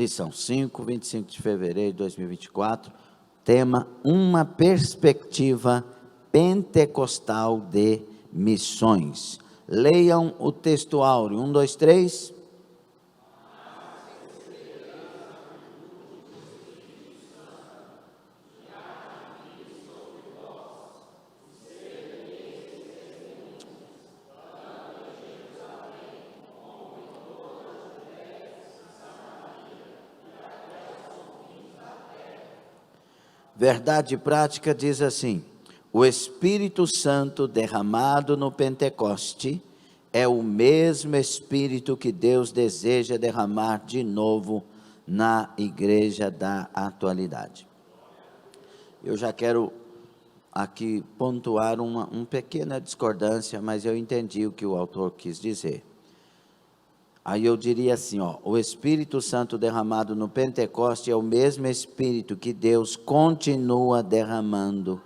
lição 5, 25 de fevereiro de 2024, tema: uma perspectiva pentecostal de missões. Leiam o texto áureo, 1, 2, 3. Verdade prática diz assim: o Espírito Santo derramado no Pentecoste é o mesmo Espírito que Deus deseja derramar de novo na igreja da atualidade. Eu já quero aqui pontuar uma pequena discordância, mas eu entendi o que o autor quis dizer. Aí eu diria assim, o Espírito Santo derramado no Pentecoste é o mesmo Espírito que Deus continua derramando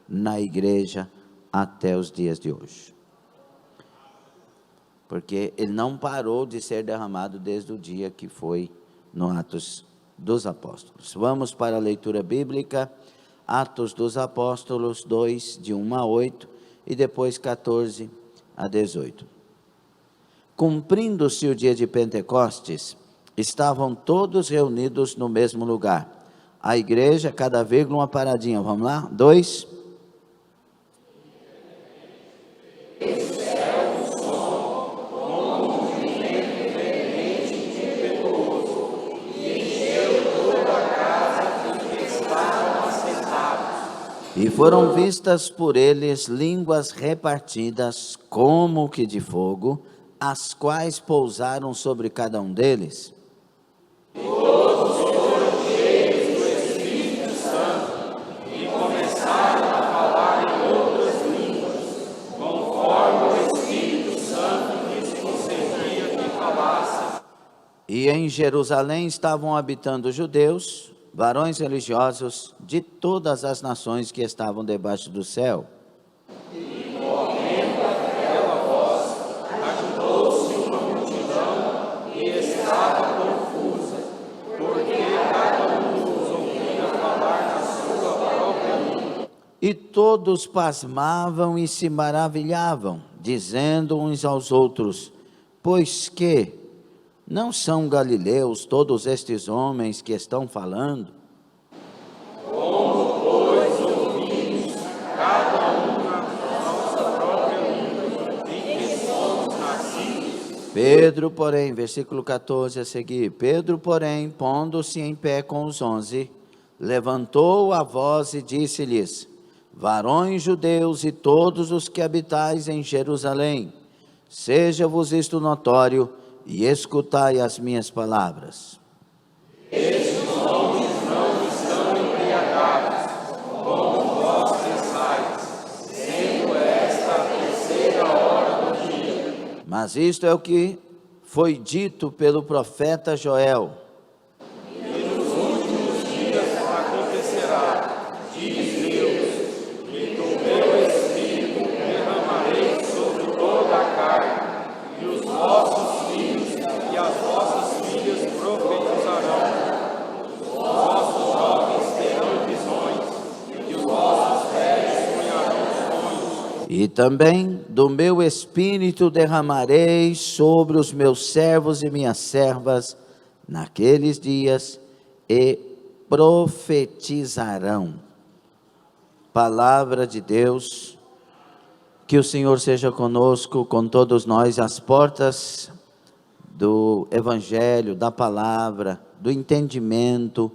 na igreja até os dias de hoje. Porque ele não parou de ser derramado desde o dia que foi no Atos dos Apóstolos. Vamos para a leitura bíblica, Atos dos Apóstolos 2, de 1 a 8, e depois 14 a 18. Cumprindo-se o dia de Pentecostes, estavam todos reunidos no mesmo lugar. A igreja, cada vírgula, uma paradinha. Vamos lá? 2. E foram vistas por eles línguas repartidas, como que de fogo, as quais pousaram sobre cada um deles. Todos foram cheios do Espírito Santo e começaram a falar em outras línguas, conforme o Espírito Santo lhes concedia que falassem. E em Jerusalém estavam habitando judeus, varões religiosos de todas as nações que estavam debaixo do céu. E todos pasmavam e se maravilhavam, dizendo uns aos outros: pois que não são galileus todos estes homens que estão falando? Como, pois, ouvimos cada um na nossa própria língua em que somos nascidos? Pedro, porém, versículo 14 a seguir, Pedro, porém, pondo-se em pé com os 11, levantou a voz e disse-lhes: varões judeus e todos os que habitais em Jerusalém, seja-vos isto notório e escutai as minhas palavras. Estes homens não estão embriagados, como vós pensais, sendo esta a terceira hora do dia. Mas isto é o que foi dito pelo profeta Joel. E nos últimos dias acontecerá, diz Deus, que do meu Espírito derramarei sobre toda a carne, e os vossos filhos e as vossas filhas profetizarão, os vossos jovens terão visões, e os vossos velhos sonharão sonhos. E também do meu Espírito derramarei sobre os meus servos e minhas servas naqueles dias, e profetizarão. Palavra de Deus. Que o Senhor seja conosco, com todos nós. As portas do Evangelho, da palavra, do entendimento,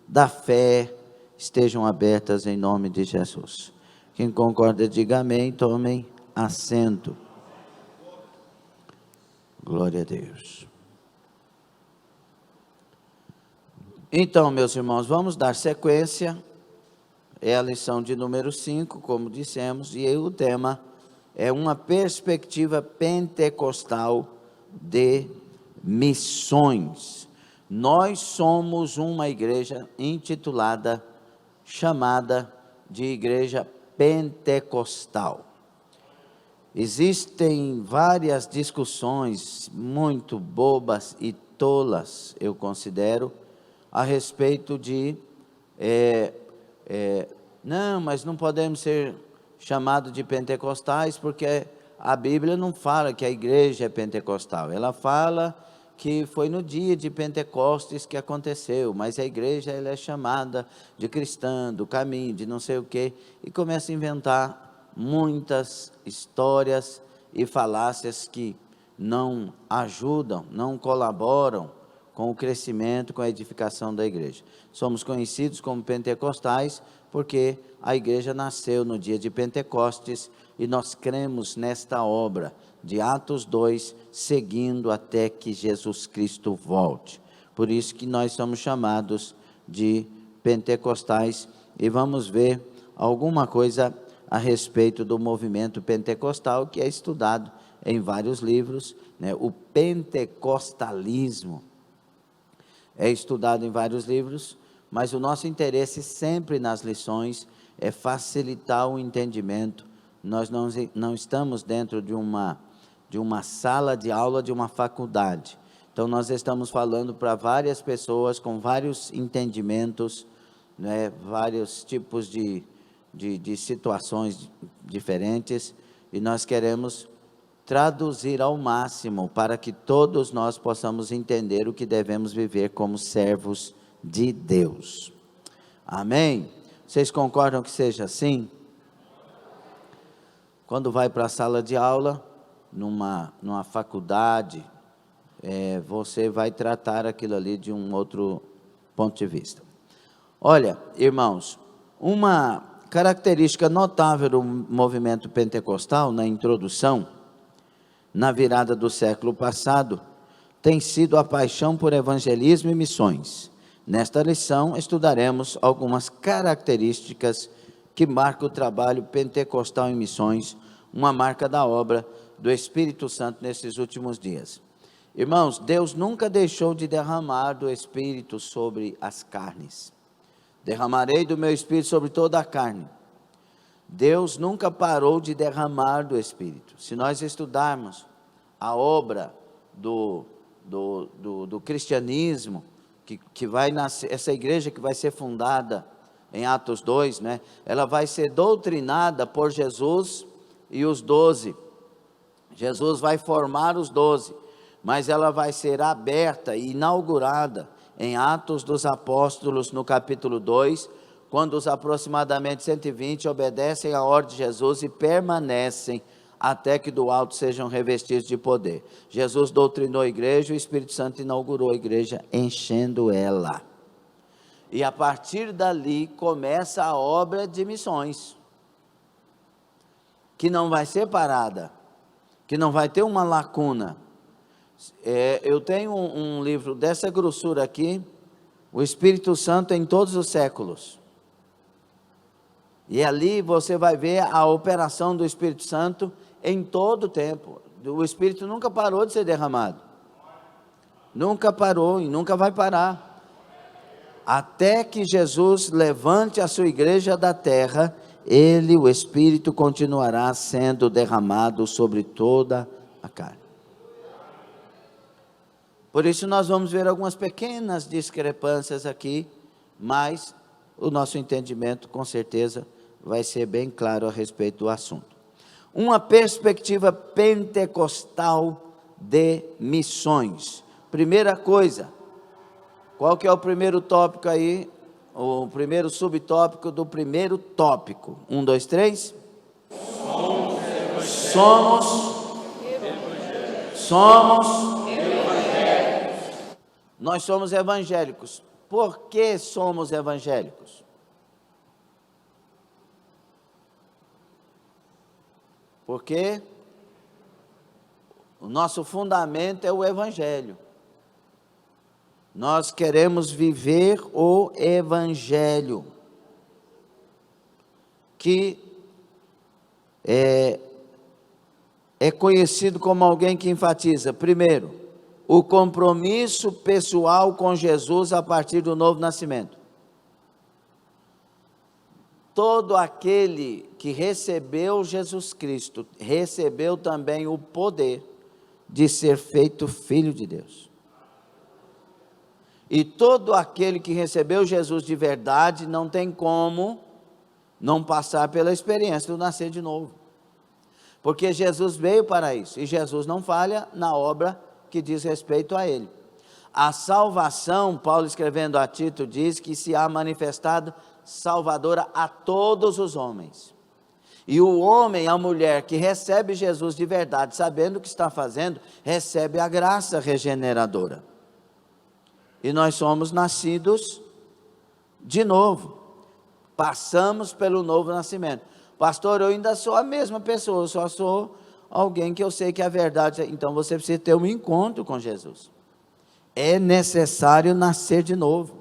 da fé, estejam abertas em nome de Jesus. Quem concorda, diga amém. Tomem assento. Glória a Deus. Então, meus irmãos, vamos dar sequência. É a lição de número 5, como dissemos, e o tema é uma perspectiva pentecostal de missões. Nós somos uma igreja intitulada, chamada de igreja pentecostal. Existem várias discussões muito bobas e tolas, eu considero, a respeito de, não, mas não podemos ser chamados de pentecostais, porque a Bíblia não fala que a igreja é pentecostal, ela fala que foi no dia de Pentecostes que aconteceu, mas a igreja ela é chamada de cristã, do caminho, de não sei o quê, e começa a inventar muitas histórias e falácias que não ajudam, não colaboram com o crescimento, com a edificação da igreja. Somos conhecidos como pentecostais porque a igreja nasceu no dia de Pentecostes e nós cremos nesta obra de Atos 2, seguindo até que Jesus Cristo volte. Por isso que nós somos chamados de pentecostais e vamos ver alguma coisa a respeito do movimento pentecostal que é estudado em vários livros, né? O pentecostalismo é estudado em vários livros, mas o nosso interesse sempre nas lições é facilitar o entendimento. Nós não estamos dentro de uma sala de aula de uma faculdade. Então, nós estamos falando para várias pessoas com vários entendimentos, né, vários tipos de situações diferentes, e nós queremos traduzir ao máximo para que todos nós possamos entender o que devemos viver como servos de Deus. Amém? Vocês concordam que seja assim? Quando vai para a sala de aula, numa faculdade, você vai tratar aquilo ali de um outro ponto de vista. Olha, irmãos, uma característica notável do movimento pentecostal, na introdução, na virada do século passado, tem sido a paixão por evangelismo e missões. Nesta lição, estudaremos algumas características que marcam o trabalho pentecostal em missões, uma marca da obra do Espírito Santo nesses últimos dias. Irmãos, Deus nunca deixou de derramar do Espírito sobre as carnes. Derramarei do meu Espírito sobre toda a carne. Deus nunca parou de derramar do Espírito. Se nós estudarmos a obra do cristianismo, que vai nascer, essa igreja que vai ser fundada em Atos 2, né, ela vai ser doutrinada por Jesus e os 12. Jesus vai formar os 12, mas ela vai ser aberta e inaugurada em Atos dos Apóstolos, no capítulo 2, quando os aproximadamente 120 obedecem à ordem de Jesus e permanecem até que do alto sejam revestidos de poder. Jesus doutrinou a igreja, o Espírito Santo inaugurou a igreja, enchendo ela. E a partir dali começa a obra de missões, que não vai ser parada, que não vai ter uma lacuna. Eu tenho um livro dessa grossura aqui, o Espírito Santo em todos os séculos. E ali você vai ver a operação do Espírito Santo em todo o tempo. O Espírito nunca parou de ser derramado. Nunca parou e nunca vai parar. Até que Jesus levante a sua igreja da terra, o Espírito continuará sendo derramado sobre toda a carne. Por isso nós vamos ver algumas pequenas discrepâncias aqui, mas o nosso entendimento com certeza vai ser bem claro a respeito do assunto. Uma perspectiva pentecostal de missões. Primeira coisa, qual que é o primeiro tópico aí? O primeiro subtópico do primeiro tópico. 1, 2, 3. Somos evangélicos. Nós somos evangélicos. Por que somos evangélicos? Porque o nosso fundamento é o Evangelho. Nós queremos viver o Evangelho, que é conhecido como alguém que enfatiza, primeiro, o compromisso pessoal com Jesus a partir do novo nascimento. Todo aquele que recebeu Jesus Cristo, recebeu também o poder de ser feito filho de Deus. E todo aquele que recebeu Jesus de verdade não tem como não passar pela experiência do nascer de novo. Porque Jesus veio para isso, e Jesus não falha na obra que diz respeito a ele. A salvação, Paulo escrevendo a Tito, diz que se há manifestado salvadora a todos os homens. E o homem, a mulher que recebe Jesus de verdade, sabendo o que está fazendo, recebe a graça regeneradora. E nós somos nascidos de novo, passamos pelo novo nascimento. Pastor, eu ainda sou a mesma pessoa, eu só sou alguém que eu sei que é a verdade. Então você precisa ter um encontro com Jesus. É necessário nascer de novo,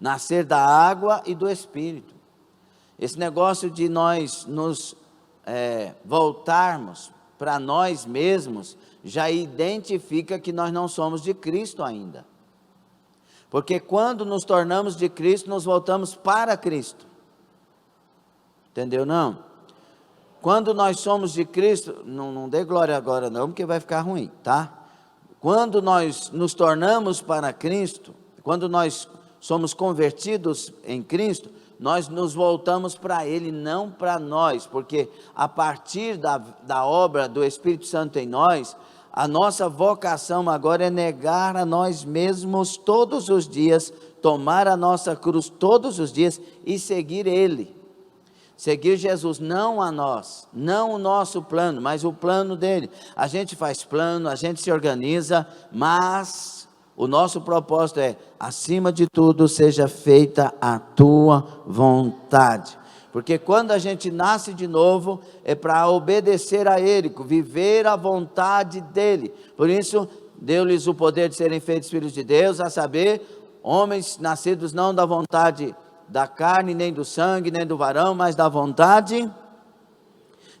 nascer da água e do Espírito. Esse negócio de nós nos voltarmos para nós mesmos, já identifica que nós não somos de Cristo ainda. Porque quando nos tornamos de Cristo, nos voltamos para Cristo. Entendeu não? Quando nós somos de Cristo, não dê glória agora não, porque vai ficar ruim, tá? Quando nós nos tornamos para Cristo, quando nós somos convertidos em Cristo, nós nos voltamos para Ele, não para nós, porque a partir da obra do Espírito Santo em nós, a nossa vocação agora é negar a nós mesmos todos os dias, tomar a nossa cruz todos os dias e seguir Ele. Seguir Jesus, não a nós, não o nosso plano, mas o plano dele. A gente faz plano, a gente se organiza, mas o nosso propósito é, acima de tudo, seja feita a tua vontade. Porque quando a gente nasce de novo, é para obedecer a Ele, viver a vontade dEle. Por isso, deu-lhes o poder de serem feitos filhos de Deus, a saber, homens nascidos não da vontade da carne, nem do sangue, nem do varão, mas da vontade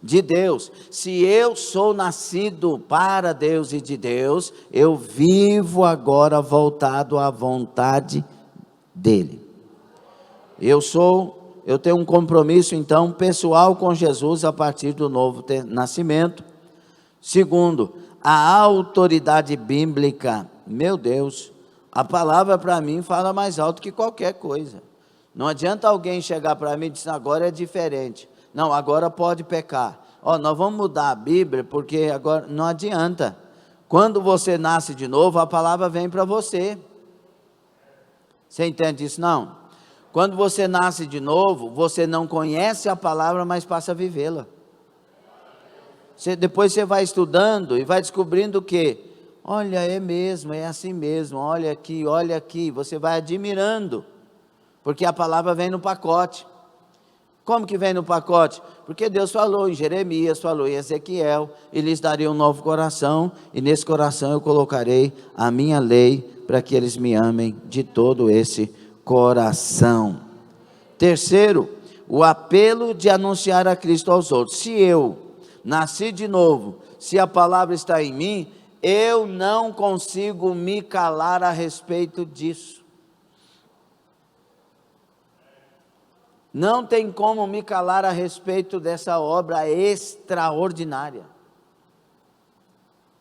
de Deus. Se eu sou nascido para Deus e de Deus, eu vivo agora voltado à vontade dEle. Eu tenho um compromisso então pessoal com Jesus a partir do novo nascimento. Segundo, a autoridade bíblica. Meu Deus, a palavra para mim fala mais alto que qualquer coisa. Não adianta alguém chegar para mim e dizer, agora é diferente. Não, agora pode pecar. Nós vamos mudar a Bíblia, porque agora não adianta. Quando você nasce de novo, a palavra vem para você. Você entende isso? Não. Quando você nasce de novo, você não conhece a palavra, mas passa a vivê-la. Depois você vai estudando e vai descobrindo que, olha, é mesmo, é assim mesmo, olha aqui, você vai admirando. Porque a palavra vem no pacote. Como que vem no pacote? Porque Deus falou em Jeremias, falou em Ezequiel, e lhes daria um novo coração, e nesse coração eu colocarei a minha lei, para que eles me amem de todo esse coração. Terceiro, o apelo de anunciar a Cristo aos outros. Se eu nasci de novo, se a palavra está em mim, eu não consigo me calar a respeito disso. Não tem como me calar a respeito dessa obra extraordinária.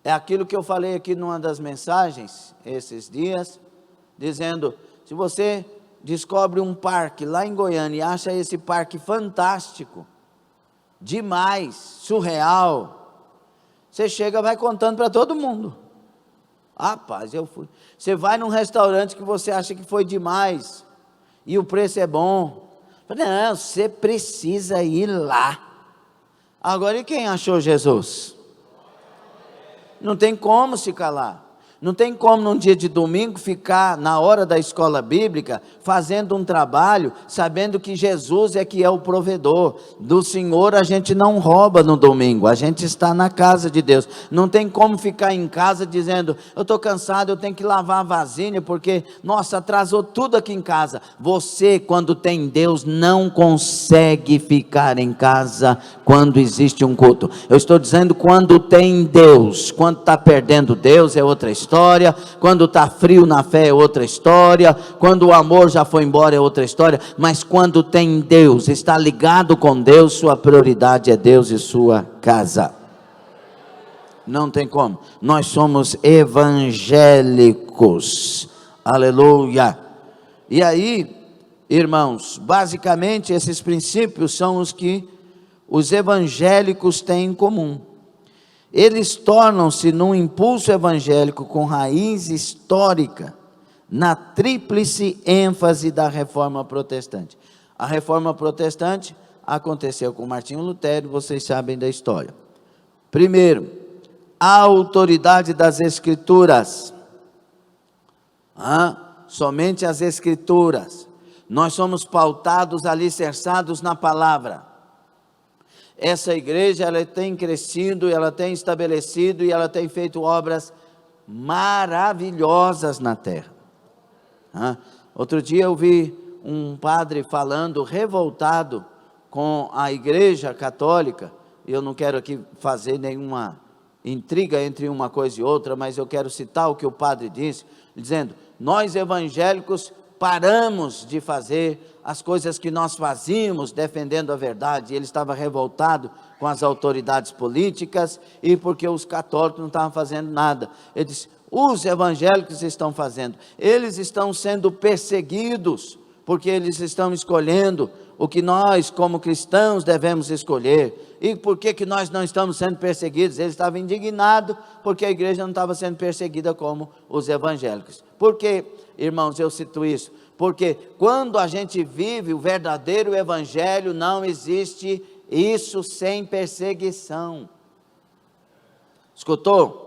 É aquilo que eu falei aqui numa das mensagens, esses dias, dizendo, se você descobre um parque lá em Goiânia e acha esse parque fantástico, demais, surreal, você chega e vai contando para todo mundo. Rapaz, eu fui. Você vai num restaurante que você acha que foi demais, e o preço é bom. Não, você precisa ir lá. Agora, e quem achou Jesus? Não tem como se calar. Não tem como num dia de domingo ficar na hora da escola bíblica fazendo um trabalho, sabendo que Jesus é que é o provedor. Do Senhor a gente não rouba no domingo, a gente está na casa de Deus. Não tem como ficar em casa dizendo, eu estou cansado, eu tenho que lavar a vasilha porque, nossa, atrasou tudo aqui em casa. Você, quando tem Deus, não consegue ficar em casa quando existe um culto. Eu estou dizendo quando tem Deus. Quando está perdendo Deus é outra história. Quando está frio na fé é outra história, quando o amor já foi embora é outra história, mas quando tem Deus, está ligado com Deus, sua prioridade é Deus e sua casa. Não tem como. Nós somos evangélicos. Aleluia. E aí, irmãos, basicamente esses princípios são os que os evangélicos têm em comum. Eles tornam-se num impulso evangélico com raiz histórica na tríplice ênfase da reforma protestante. A reforma protestante aconteceu com Martinho Lutero, vocês sabem da história. Primeiro, a autoridade das Escrituras. Somente as Escrituras. Nós somos pautados, alicerçados na palavra. Essa igreja, ela tem crescido, ela tem estabelecido e ela tem feito obras maravilhosas na terra. Outro dia eu vi um padre falando, revoltado com a igreja católica. Eu não quero aqui fazer nenhuma intriga entre uma coisa e outra, mas eu quero citar o que o padre disse, dizendo: nós evangélicos paramos de fazer as coisas que nós fazíamos defendendo a verdade. Ele estava revoltado com as autoridades políticas e porque os católicos não estavam fazendo nada. Ele disse: os evangélicos estão fazendo, eles estão sendo perseguidos, porque eles estão escolhendo o que nós como cristãos devemos escolher. E por que nós não estamos sendo perseguidos? Ele estava indignado porque a igreja não estava sendo perseguida como os evangélicos. Por que, irmãos, eu cito isso? Porque quando a gente vive o verdadeiro evangelho, não existe isso sem perseguição. Escutou?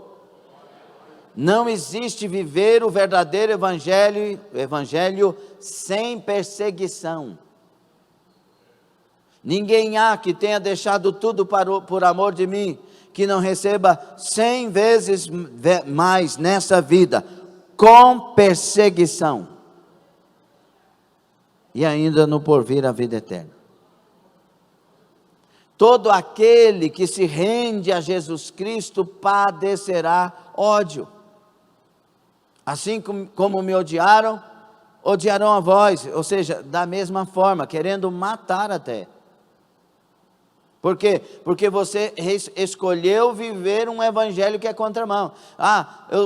Não existe viver o verdadeiro evangelho sem perseguição. Ninguém há que tenha deixado tudo por amor de mim, que não receba 100 vezes mais nessa vida, com perseguição, e ainda no porvir a vida eterna. Todo aquele que se rende a Jesus Cristo padecerá ódio. Assim como me odiaram, odiarão a vós. Ou seja, da mesma forma, querendo matar até. Por quê? Porque você escolheu viver um evangelho que é contramão.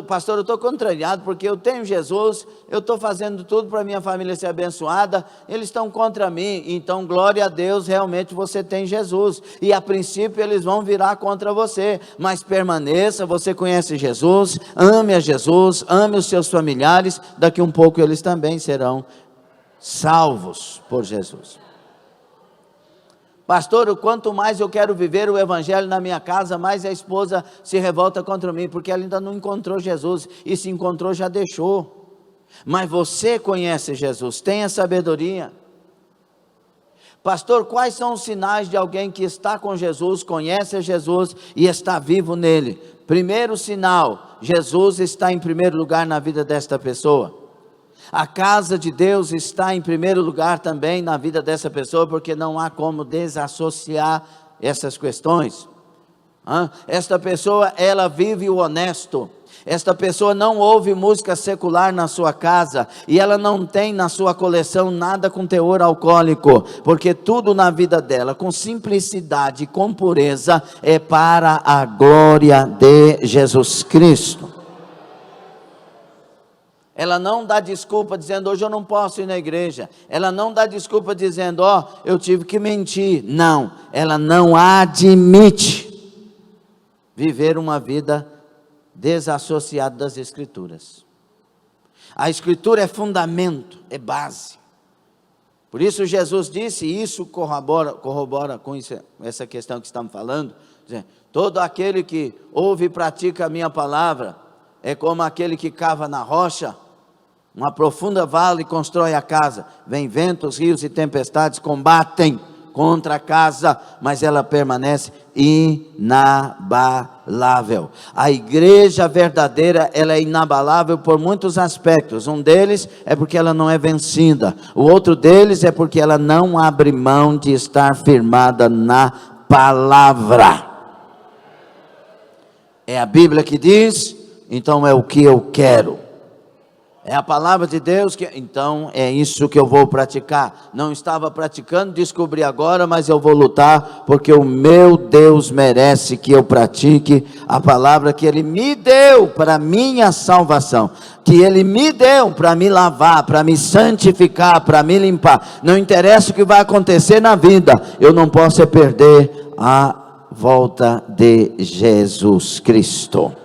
Pastor, eu estou contrariado porque eu tenho Jesus, eu estou fazendo tudo para minha família ser abençoada, eles estão contra mim. Então, glória a Deus, realmente você tem Jesus. E a princípio eles vão virar contra você, mas permaneça, você conhece Jesus, ame a Jesus, ame os seus familiares, daqui um pouco eles também serão salvos por Jesus. Pastor, o quanto mais eu quero viver o evangelho na minha casa, mais a esposa se revolta contra mim, porque ela ainda não encontrou Jesus, e se encontrou já deixou. Mas você conhece Jesus, tenha sabedoria. Pastor, quais são os sinais de alguém que está com Jesus, conhece Jesus e está vivo nele? Primeiro sinal, Jesus está em primeiro lugar na vida desta pessoa. A casa de Deus está em primeiro lugar também na vida dessa pessoa, porque não há como desassociar essas questões. Esta pessoa, ela vive o honesto. Esta pessoa não ouve música secular na sua casa, e ela não tem na sua coleção nada com teor alcoólico, porque tudo na vida dela, com simplicidade, com pureza, é para a glória de Jesus Cristo. Ela não dá desculpa dizendo: hoje eu não posso ir na igreja. Ela não dá desculpa dizendo: eu tive que mentir. Não, ela não admite viver uma vida desassociada das Escrituras. A Escritura é fundamento, é base. Por isso Jesus disse, e isso corrobora com isso, essa questão que estamos falando, dizendo: todo aquele que ouve e pratica a minha palavra é como aquele que cava na rocha, uma profunda vala, e constrói a casa. Vem ventos, rios e tempestades, combatem contra a casa, mas ela permanece inabalável. A igreja verdadeira, ela é inabalável por muitos aspectos. Um deles é porque ela não é vencida. O outro deles é porque ela não abre mão de estar firmada na palavra. É a Bíblia que diz, então é o que eu quero. É a palavra de Deus que... Então é isso que eu vou praticar. Não estava praticando, descobri agora, mas eu vou lutar, porque o meu Deus merece que eu pratique a palavra que Ele me deu para minha salvação, que Ele me deu para me lavar, para me santificar, para me limpar. Não interessa o que vai acontecer na vida, eu não posso perder a volta de Jesus Cristo.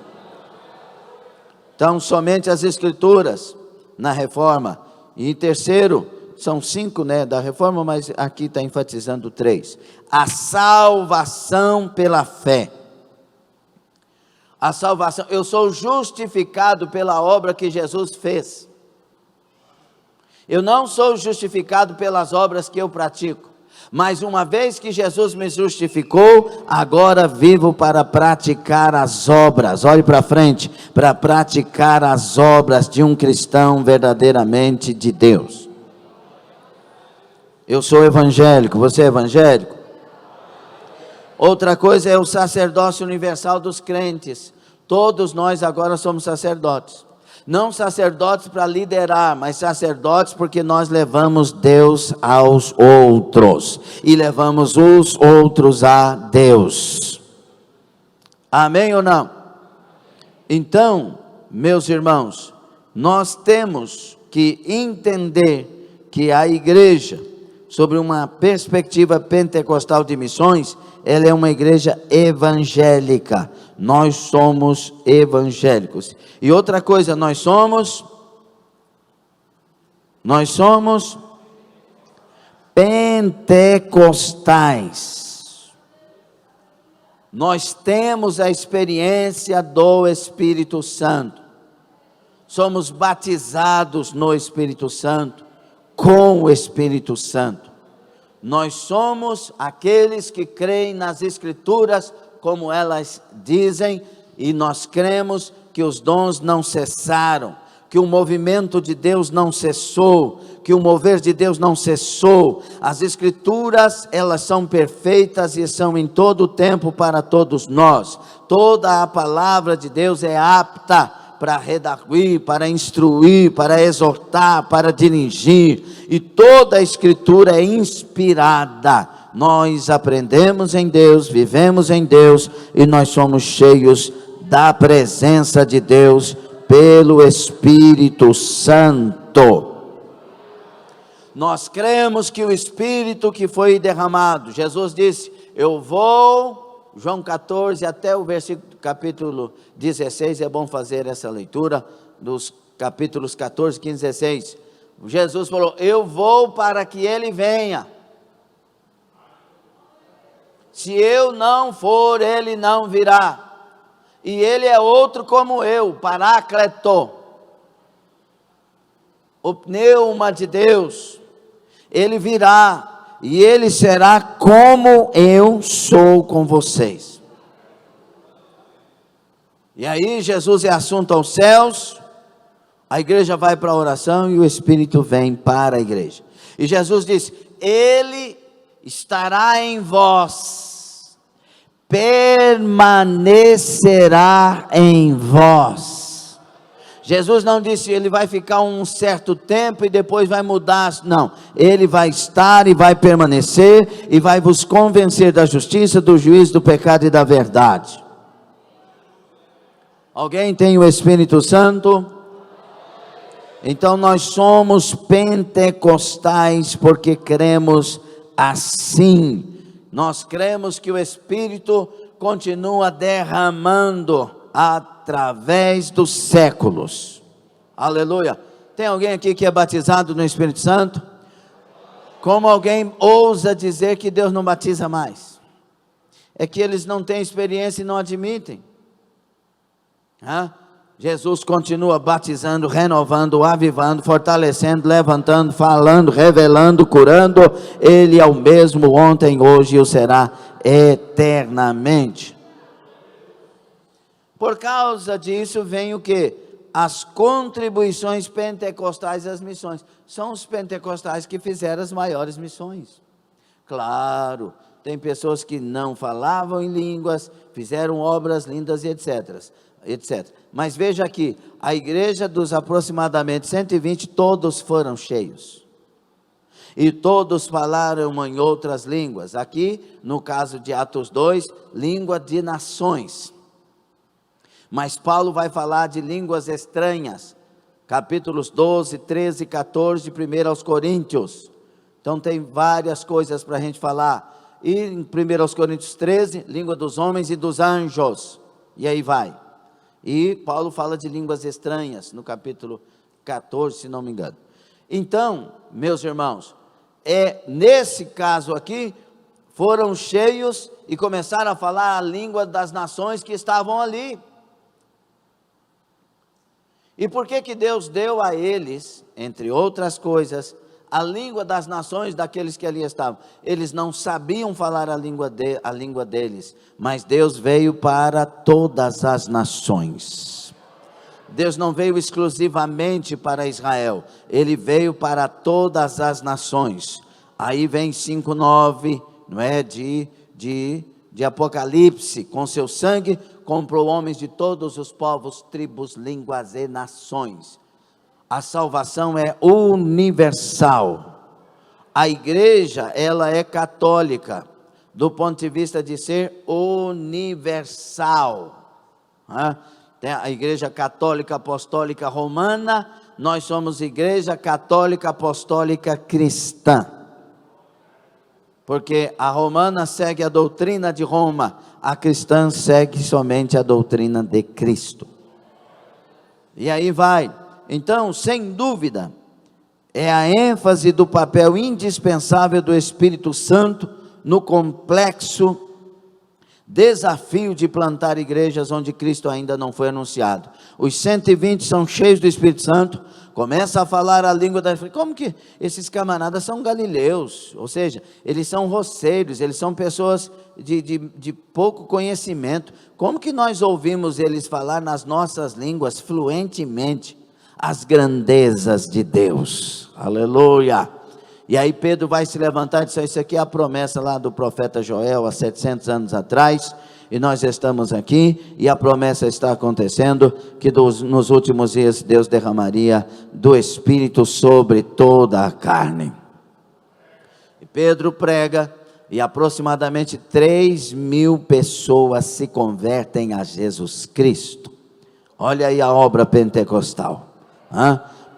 Então, somente as Escrituras na Reforma. E em terceiro, são 5, né, da Reforma, mas aqui está enfatizando 3. A salvação pela fé. A salvação, eu sou justificado pela obra que Jesus fez. Eu não sou justificado pelas obras que eu pratico. Mas uma vez que Jesus me justificou, agora vivo para praticar as obras. Olhe para frente, para praticar as obras de um cristão verdadeiramente de Deus. Eu sou evangélico, você é evangélico? Outra coisa é o sacerdócio universal dos crentes. Todos nós agora somos sacerdotes. Não sacerdotes para liderar, mas sacerdotes porque nós levamos Deus aos outros. E levamos os outros a Deus. Amém ou não? Então, meus irmãos, nós temos que entender que a igreja, sobre uma perspectiva pentecostal de missões, ela é uma igreja evangélica. Nós somos evangélicos. E outra coisa, nós somos pentecostais. Nós temos a experiência do Espírito Santo. Somos batizados no Espírito Santo, com o Espírito Santo. Nós somos aqueles que creem nas Escrituras como elas dizem, e nós cremos que os dons não cessaram, que o movimento de Deus não cessou, que o mover de Deus não cessou. As Escrituras, elas são perfeitas e são em todo o tempo para todos nós. Toda a palavra de Deus é apta para redarguir, para instruir, para exortar, para dirigir, e toda a Escritura é inspirada. Nós aprendemos em Deus, vivemos em Deus, e nós somos cheios da presença de Deus pelo Espírito Santo. Nós cremos que o Espírito que foi derramado, Jesus disse, eu vou, João 14, até o capítulo 16, é bom fazer essa leitura, dos capítulos 14, 15, 16, Jesus falou, eu vou para que Ele venha, se eu não for, Ele não virá, e Ele é outro como eu, Paráclito, o pneuma de Deus, Ele virá, e Ele será como eu sou com vocês. E aí Jesus é assunto aos céus, a igreja vai para a oração e o Espírito vem para a igreja. E Jesus disse, Ele estará em vós, permanecerá em vós. Jesus não disse, Ele vai ficar um certo tempo e depois vai mudar, não, Ele vai estar e vai permanecer, e vai vos convencer da justiça, do juízo, do pecado e da verdade. Alguém tem o Espírito Santo? Então nós somos pentecostais porque cremos assim. Nós cremos que o Espírito continua derramando através dos séculos. Aleluia. Tem alguém aqui que é batizado no Espírito Santo? Como alguém ousa dizer que Deus não batiza mais? É que eles não têm experiência e não admitem. Jesus continua batizando, renovando, avivando, fortalecendo, levantando, falando, revelando, curando. Ele é o mesmo ontem, hoje e o será eternamente. Por causa disso vem o que? As contribuições pentecostais às missões. São os pentecostais que fizeram as maiores missões. Claro, tem pessoas que não falavam em línguas, fizeram obras lindas e etc. Mas veja aqui, a igreja dos aproximadamente 120, todos foram cheios. E todos falaram em outras línguas. Aqui, no caso de Atos 2, língua de nações. Mas Paulo vai falar de línguas estranhas. Capítulos 12, 13 e 14, 1 aos Coríntios. Então tem várias coisas para a gente falar. E em 1 aos Coríntios 13, língua dos homens e dos anjos. E aí vai. E Paulo fala de línguas estranhas, no capítulo 14, se não me engano. Então, meus irmãos, nesse caso aqui, foram cheios e começaram a falar a língua das nações que estavam ali. E por que Deus deu a eles, entre outras coisas, a língua das nações daqueles que ali estavam? Eles não sabiam falar a língua deles, mas Deus veio para todas as nações. Deus não veio exclusivamente para Israel, Ele veio para todas as nações. Aí vem 5:9, não é, de Apocalipse: com seu sangue comprou homens de todos os povos, tribos, línguas e nações. A salvação é universal. A igreja, ela é católica, do ponto de vista de ser universal. Tem a igreja católica apostólica romana, nós somos igreja católica apostólica cristã. Porque a romana segue a doutrina de Roma, a cristã segue somente a doutrina de Cristo. E aí vai. Então, sem dúvida, é a ênfase do papel indispensável do Espírito Santo no complexo desafio de plantar igrejas onde Cristo ainda não foi anunciado. Os 120 são cheios do Espírito Santo, começa a falar a língua da... Como que esses camaradas são galileus? Ou seja, eles são roceiros, eles são pessoas de pouco conhecimento. Como que nós ouvimos eles falar nas nossas línguas fluentemente as grandezas de Deus? Aleluia! E aí Pedro vai se levantar e dizer: isso aqui é a promessa lá do profeta Joel, há 700 anos atrás, e nós estamos aqui, e a promessa está acontecendo, que nos últimos dias Deus derramaria do Espírito sobre toda a carne. E Pedro prega, e aproximadamente 3.000 pessoas se convertem a Jesus Cristo. Olha aí a obra pentecostal.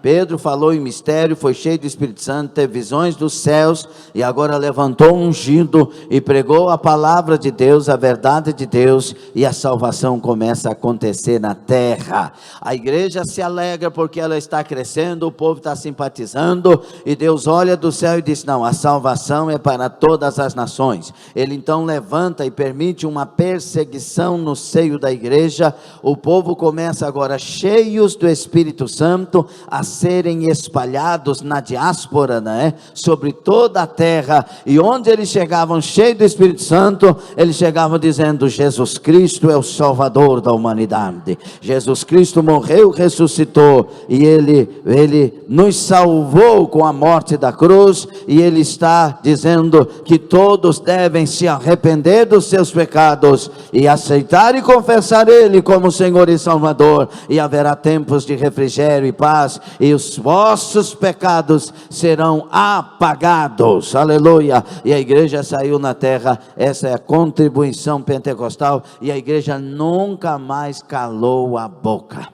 Pedro falou em mistério, foi cheio do Espírito Santo, teve visões dos céus, e agora levantou ungido e pregou a palavra de Deus, a verdade de Deus, e a salvação começa a acontecer na terra. A igreja se alegra porque ela está crescendo, o povo está simpatizando, e Deus olha do céu e diz: não, a salvação é para todas as nações. Ele então levanta e permite uma perseguição no seio da igreja. O povo começa agora, cheios do Espírito Santo, a serem espalhados na diáspora, né, sobre toda a terra, e onde eles chegavam cheios do Espírito Santo, eles chegavam dizendo: Jesus Cristo é o Salvador da humanidade, Jesus Cristo morreu, ressuscitou, e Ele nos salvou com a morte da cruz, e Ele está dizendo que todos devem se arrepender dos seus pecados, e aceitar e confessar Ele como Senhor e Salvador, e haverá tempos de refrigério e paz, e os vossos pecados serão apagados. Aleluia! E a igreja saiu na terra. Essa é a contribuição pentecostal, e a igreja nunca mais calou a boca.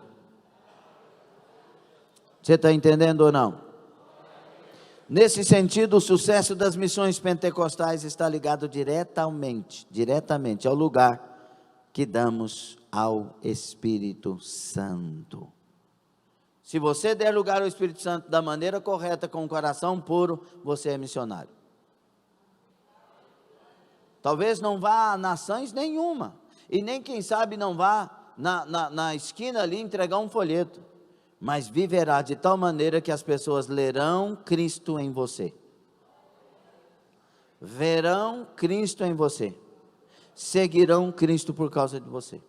Você está entendendo ou não? Nesse sentido, o sucesso das missões pentecostais está ligado diretamente ao lugar que damos ao Espírito Santo. Se você der lugar ao Espírito Santo da maneira correta, com o coração puro, você é missionário. Talvez não vá a nações nenhuma, e nem, quem sabe, não vá na esquina ali entregar um folheto, mas viverá de tal maneira que as pessoas lerão Cristo em você, verão Cristo em você, seguirão Cristo por causa de você.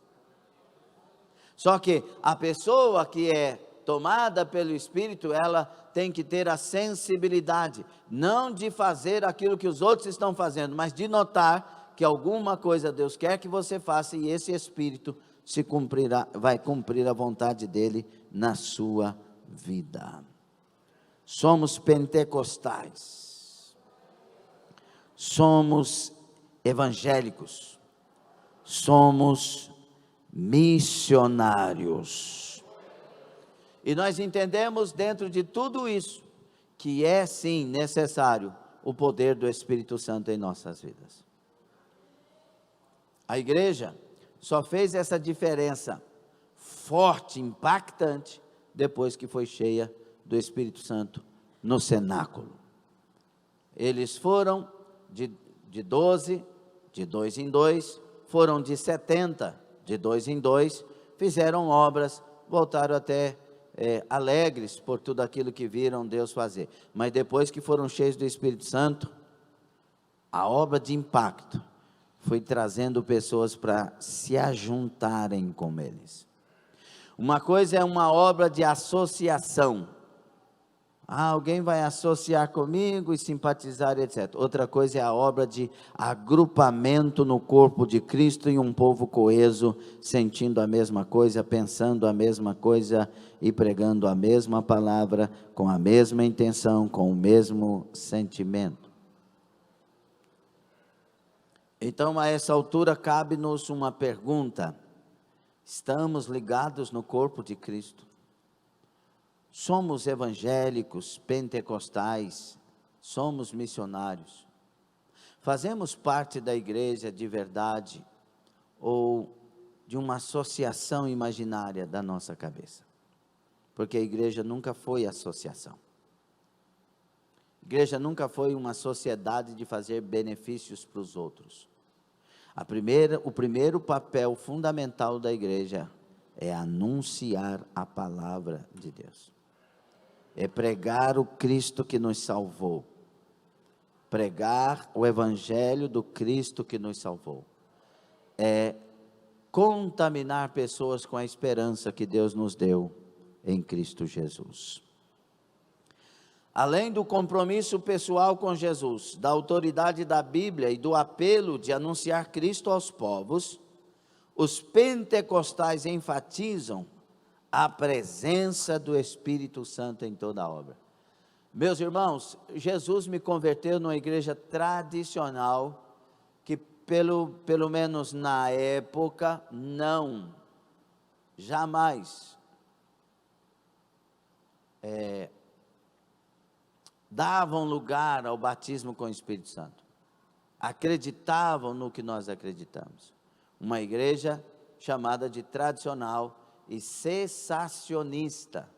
Só que a pessoa que é tomada pelo Espírito, ela tem que ter a sensibilidade, não de fazer aquilo que os outros estão fazendo, mas de notar que alguma coisa Deus quer que você faça, e esse Espírito vai cumprir a vontade dele na sua vida. Somos pentecostais, somos evangélicos, somos missionários. E nós entendemos dentro de tudo isso, que é sim necessário o poder do Espírito Santo em nossas vidas. A igreja só fez essa diferença forte, impactante, depois que foi cheia do Espírito Santo no cenáculo. Eles foram de 12, de 2 em 2, foram de 70, de 2 em 2, fizeram obras, voltaram até alegres por tudo aquilo que viram Deus fazer. Mas depois que foram cheios do Espírito Santo, a obra de impacto foi trazendo pessoas para se ajuntarem com eles. Uma coisa é uma obra de associação. Alguém vai associar comigo e simpatizar, etc. Outra coisa é a obra de agrupamento no corpo de Cristo e um povo coeso, sentindo a mesma coisa, pensando a mesma coisa e pregando a mesma palavra, com a mesma intenção, com o mesmo sentimento. Então, a essa altura, cabe-nos uma pergunta: estamos ligados no corpo de Cristo? Somos evangélicos, pentecostais, somos missionários? Fazemos parte da igreja de verdade ou de uma associação imaginária da nossa cabeça? Porque a igreja nunca foi associação. A igreja nunca foi uma sociedade de fazer benefícios para os outros. O primeiro papel fundamental da igreja é anunciar a palavra de Deus. É pregar o Cristo que nos salvou. Pregar o evangelho do Cristo que nos salvou. É contaminar pessoas com a esperança que Deus nos deu em Cristo Jesus. Além do compromisso pessoal com Jesus, da autoridade da Bíblia e do apelo de anunciar Cristo aos povos, os pentecostais enfatizam a presença do Espírito Santo em toda a obra. Meus irmãos, Jesus me converteu numa igreja tradicional, que pelo menos na época, jamais davam lugar ao batismo com o Espírito Santo. Acreditavam no que nós acreditamos. Uma igreja chamada de tradicional e cessacionista,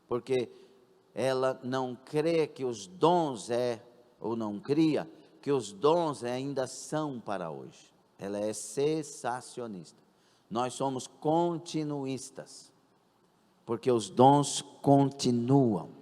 porque ela não crê que os dons ou não cria, que os dons ainda são para hoje. Ela é cessacionista. Nós somos continuistas, porque os dons continuam.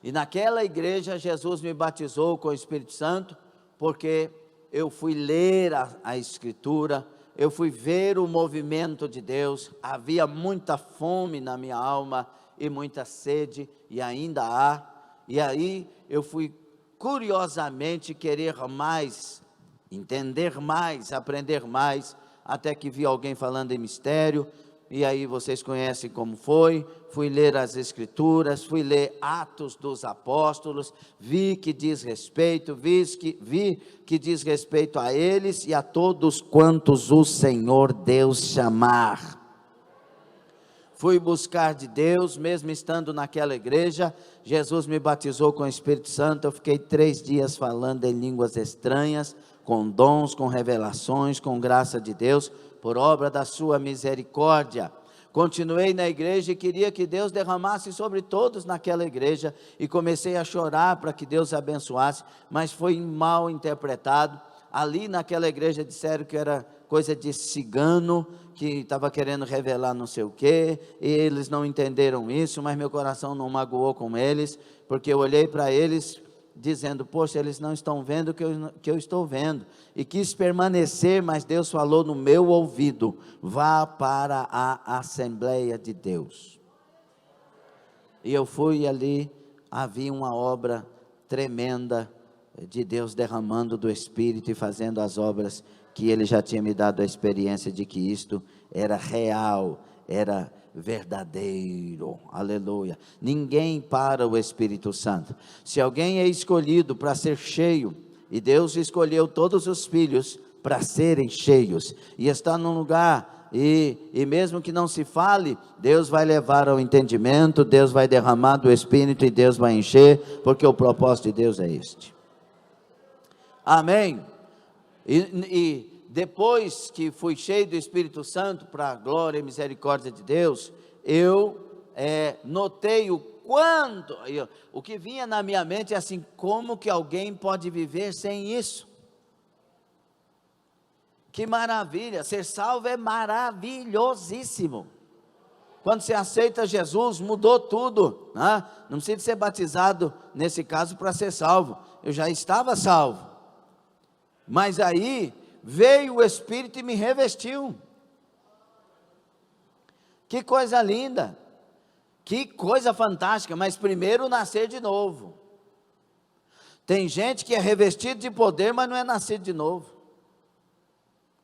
E naquela igreja, Jesus me batizou com o Espírito Santo, porque eu fui ler a Escritura, eu fui ver o movimento de Deus, havia muita fome na minha alma, e muita sede, e ainda há, e aí eu fui curiosamente querer mais, entender mais, aprender mais, até que vi alguém falando em mistério, e aí vocês conhecem como foi, fui ler as Escrituras, fui ler Atos dos Apóstolos, vi que diz respeito a eles e a todos quantos o Senhor Deus chamar. Fui buscar de Deus, mesmo estando naquela igreja. Jesus me batizou com o Espírito Santo, eu fiquei 3 dias falando em línguas estranhas, com dons, com revelações, com graça de Deus, por obra da sua misericórdia. Continuei na igreja e queria que Deus derramasse sobre todos naquela igreja, e comecei a chorar para que Deus abençoasse, mas foi mal interpretado. Ali naquela igreja disseram que era coisa de cigano, que estava querendo revelar não sei o que, e eles não entenderam isso, mas meu coração não magoou com eles, porque eu olhei para eles dizendo, poxa, eles não estão vendo o que eu estou vendo, e quis permanecer, mas Deus falou no meu ouvido, vá para a Assembleia de Deus. E eu fui ali, havia uma obra tremenda de Deus derramando do Espírito e fazendo as obras que Ele já tinha me dado a experiência de que isto era real, era verdadeiro, aleluia. Ninguém para o Espírito Santo. Se alguém é escolhido para ser cheio, e Deus escolheu todos os filhos para serem cheios, e está num lugar, e mesmo que não se fale, Deus vai levar ao entendimento, Deus vai derramar do Espírito, e Deus vai encher, porque o propósito de Deus é este. Amém? E depois que fui cheio do Espírito Santo, para a glória e misericórdia de Deus, eu notei o que vinha na minha mente é assim, como que alguém pode viver sem isso? Que maravilha, ser salvo é maravilhosíssimo. Quando você aceita Jesus, mudou tudo, né? Não precisa ser batizado, nesse caso, para ser salvo, eu já estava salvo, mas aí, veio o Espírito e me revestiu. Que coisa linda, que coisa fantástica, mas primeiro nascer de novo. Tem gente que é revestido de poder, mas não é nascido de novo.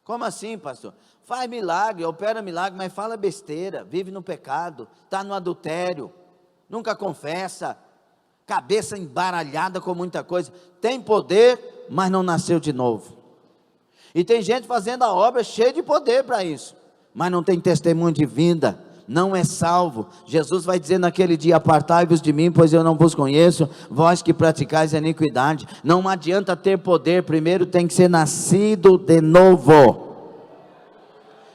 Como assim, pastor? Faz milagre, opera milagre, mas fala besteira, vive no pecado, está no adultério, nunca confessa, cabeça embaralhada com muita coisa, tem poder, mas não nasceu de novo. E tem gente fazendo a obra cheia de poder para isso, mas não tem testemunho de vinda, não é salvo. Jesus vai dizer naquele dia: apartai-vos de mim, pois eu não vos conheço, vós que praticais a iniquidade. Não adianta ter poder, primeiro tem que ser nascido de novo.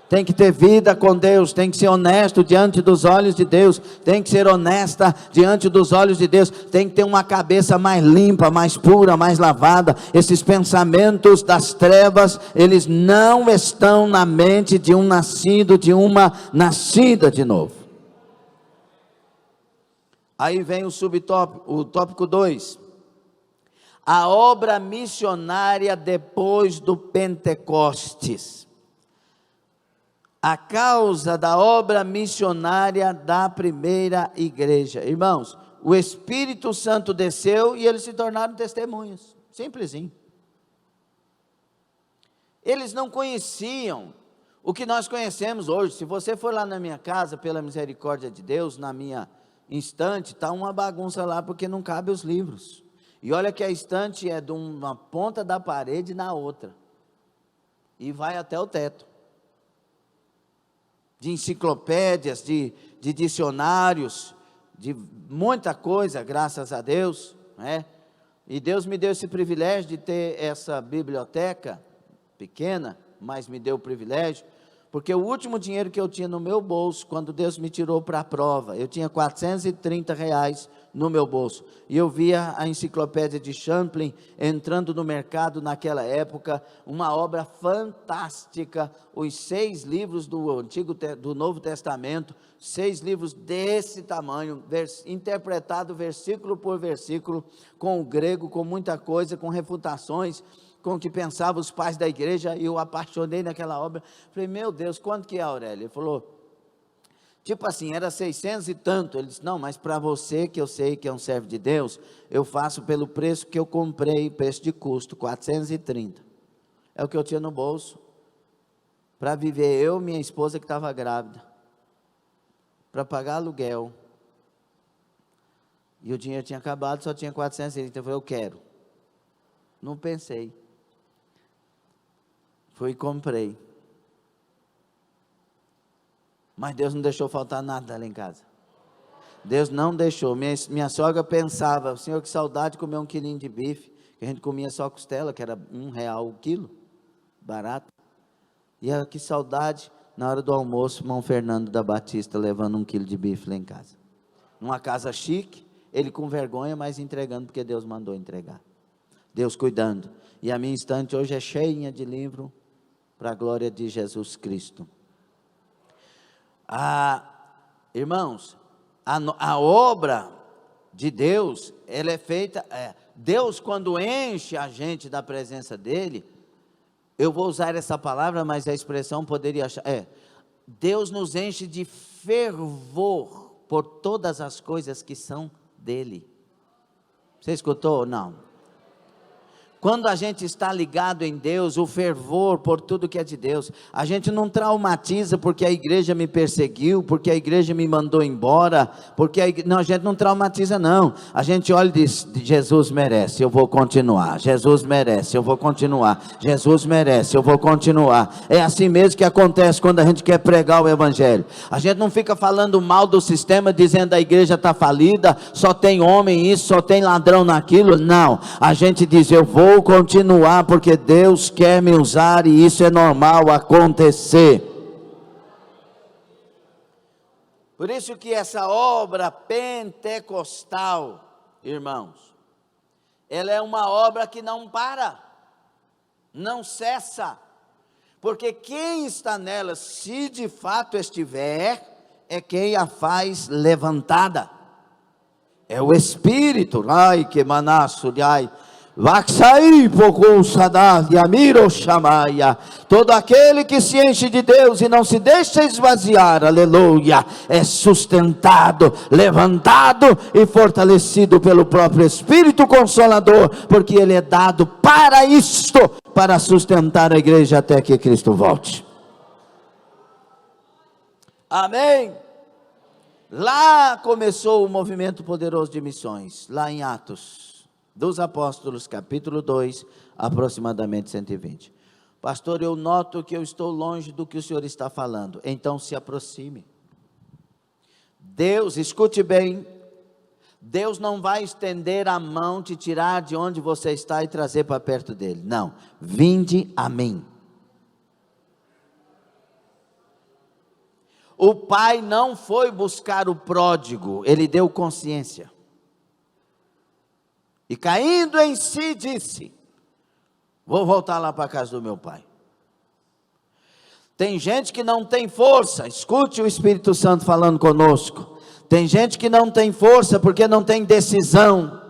Tem que ter vida com Deus, tem que ser honesto diante dos olhos de Deus, tem que ser honesta diante dos olhos de Deus, tem que ter uma cabeça mais limpa, mais pura, mais lavada. Esses pensamentos das trevas, eles não estão na mente de um nascido, de uma nascida de novo. Aí vem o subtópico, o tópico 2, a obra missionária depois do Pentecostes. A causa da obra missionária da primeira igreja. Irmãos, o Espírito Santo desceu e eles se tornaram testemunhas, simplesinho. Eles não conheciam o que nós conhecemos hoje. Se você for lá na minha casa, pela misericórdia de Deus, na minha estante, está uma bagunça lá, porque não cabe os livros. E olha que a estante é de uma ponta da parede na outra, e vai até o teto. De enciclopédias, de dicionários, de muita coisa, graças a Deus, né? E Deus me deu esse privilégio de ter essa biblioteca pequena, mas me deu o privilégio, porque o último dinheiro que eu tinha no meu bolso, quando Deus me tirou para a prova, eu tinha R$430 no meu bolso, e eu via a enciclopédia de Champlin entrando no mercado naquela época, uma obra fantástica, os 6 livros do Novo Testamento, 6 livros desse tamanho, interpretado versículo por versículo, com o grego, com muita coisa, com refutações, com o que pensavam os pais da igreja. E eu apaixonei naquela obra, falei: meu Deus, quanto que é, Aurélio? Ele falou, tipo assim, era 600 e tanto. Ele disse: não, mas para você, que eu sei que é um servo de Deus, eu faço pelo preço que eu comprei, preço de custo, 430, é o que eu tinha no bolso, para viver eu, minha esposa que estava grávida, para pagar aluguel, e o dinheiro tinha acabado, só tinha 430, eu falei: eu quero. Não pensei, fui e comprei. Mas Deus não deixou faltar nada lá em casa. Deus não deixou. Minha sogra pensava: Senhor, que saudade de comer 1 quilinho de bife, que a gente comia só costela, que era R$1 o quilo, barato. E ela: que saudade, na hora do almoço, irmão Fernando da Batista levando 1 quilo de bife lá em casa. Numa casa chique, ele com vergonha, mas entregando, porque Deus mandou entregar. Deus cuidando. E a minha estante hoje é cheinha de livro, para a glória de Jesus Cristo. Irmãos, a obra de Deus, ela é feita, Deus quando enche a gente da presença dEle, eu vou usar essa palavra, mas a expressão poderia achar, Deus nos enche de fervor por todas as coisas que são dele. Você escutou ou não? Quando a gente está ligado em Deus, o fervor por tudo que é de Deus, a gente não traumatiza porque a igreja me perseguiu, porque a igreja me mandou embora, não, a gente não traumatiza não, a gente olha e diz, Jesus merece, eu vou continuar, Jesus merece, eu vou continuar, Jesus merece, eu vou continuar. É assim mesmo que acontece quando a gente quer pregar o evangelho, a gente não fica falando mal do sistema, dizendo a igreja está falida, só tem homem isso, só tem ladrão naquilo, não, a gente diz, eu vou continuar porque Deus quer me usar e isso é normal acontecer. Por isso que essa obra pentecostal, irmãos, ela é uma obra que não para, não cessa, porque quem está nela, se de fato estiver, é quem a faz levantada, é o Espírito. Ai que manaço, ai, todo aquele que se enche de Deus e não se deixa esvaziar, aleluia, é sustentado, levantado e fortalecido pelo próprio Espírito Consolador, porque ele é dado para isto, para sustentar a igreja até que Cristo volte. Amém. Lá começou o movimento poderoso de missões, lá em Atos dos Apóstolos, capítulo 2, aproximadamente 120. Pastor, eu noto que eu estou longe do que o senhor está falando. Então se aproxime. Deus, escute bem, Deus não vai estender a mão, te tirar de onde você está e trazer para perto dele. Não, vinde a mim. O pai não foi buscar o pródigo, ele deu consciência. E caindo em si, disse, vou voltar lá para a casa do meu pai. Tem gente que não tem força, escute o Espírito Santo falando conosco. Tem gente que não tem força porque não tem decisão,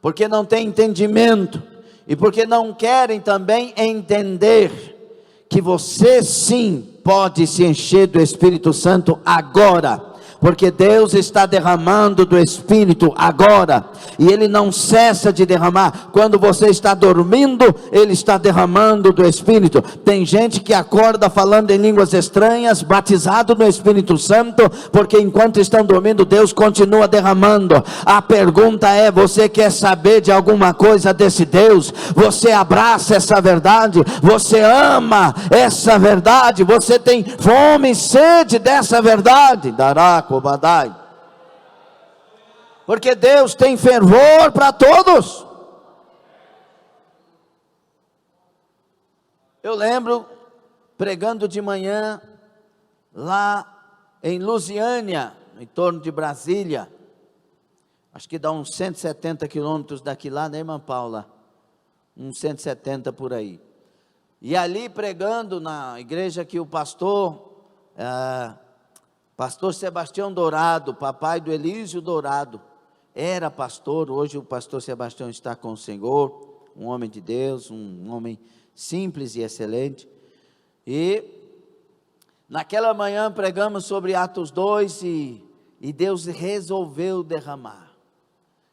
porque não tem entendimento, e porque não querem também entender que você sim pode se encher do Espírito Santo agora. Porque Deus está derramando do Espírito agora, e Ele não cessa de derramar. Quando você está dormindo, Ele está derramando do Espírito. Tem gente que acorda falando em línguas estranhas, batizado no Espírito Santo, porque enquanto estão dormindo, Deus continua derramando. A pergunta é, você quer saber de alguma coisa desse Deus? Você abraça essa verdade? Você ama essa verdade? Você tem fome e sede dessa verdade? Porque Deus tem fervor para todos. Eu lembro pregando de manhã lá em Lusiânia, em torno de Brasília, acho que dá uns 170 quilômetros daqui lá, né, irmã Paula? Uns 170 por aí. E ali pregando na igreja que o pastor Sebastião Dourado, papai do Elísio Dourado, era pastor. Hoje o pastor Sebastião está com o Senhor, um homem de Deus, um homem simples e excelente. E naquela manhã pregamos sobre Atos 2 e Deus resolveu derramar.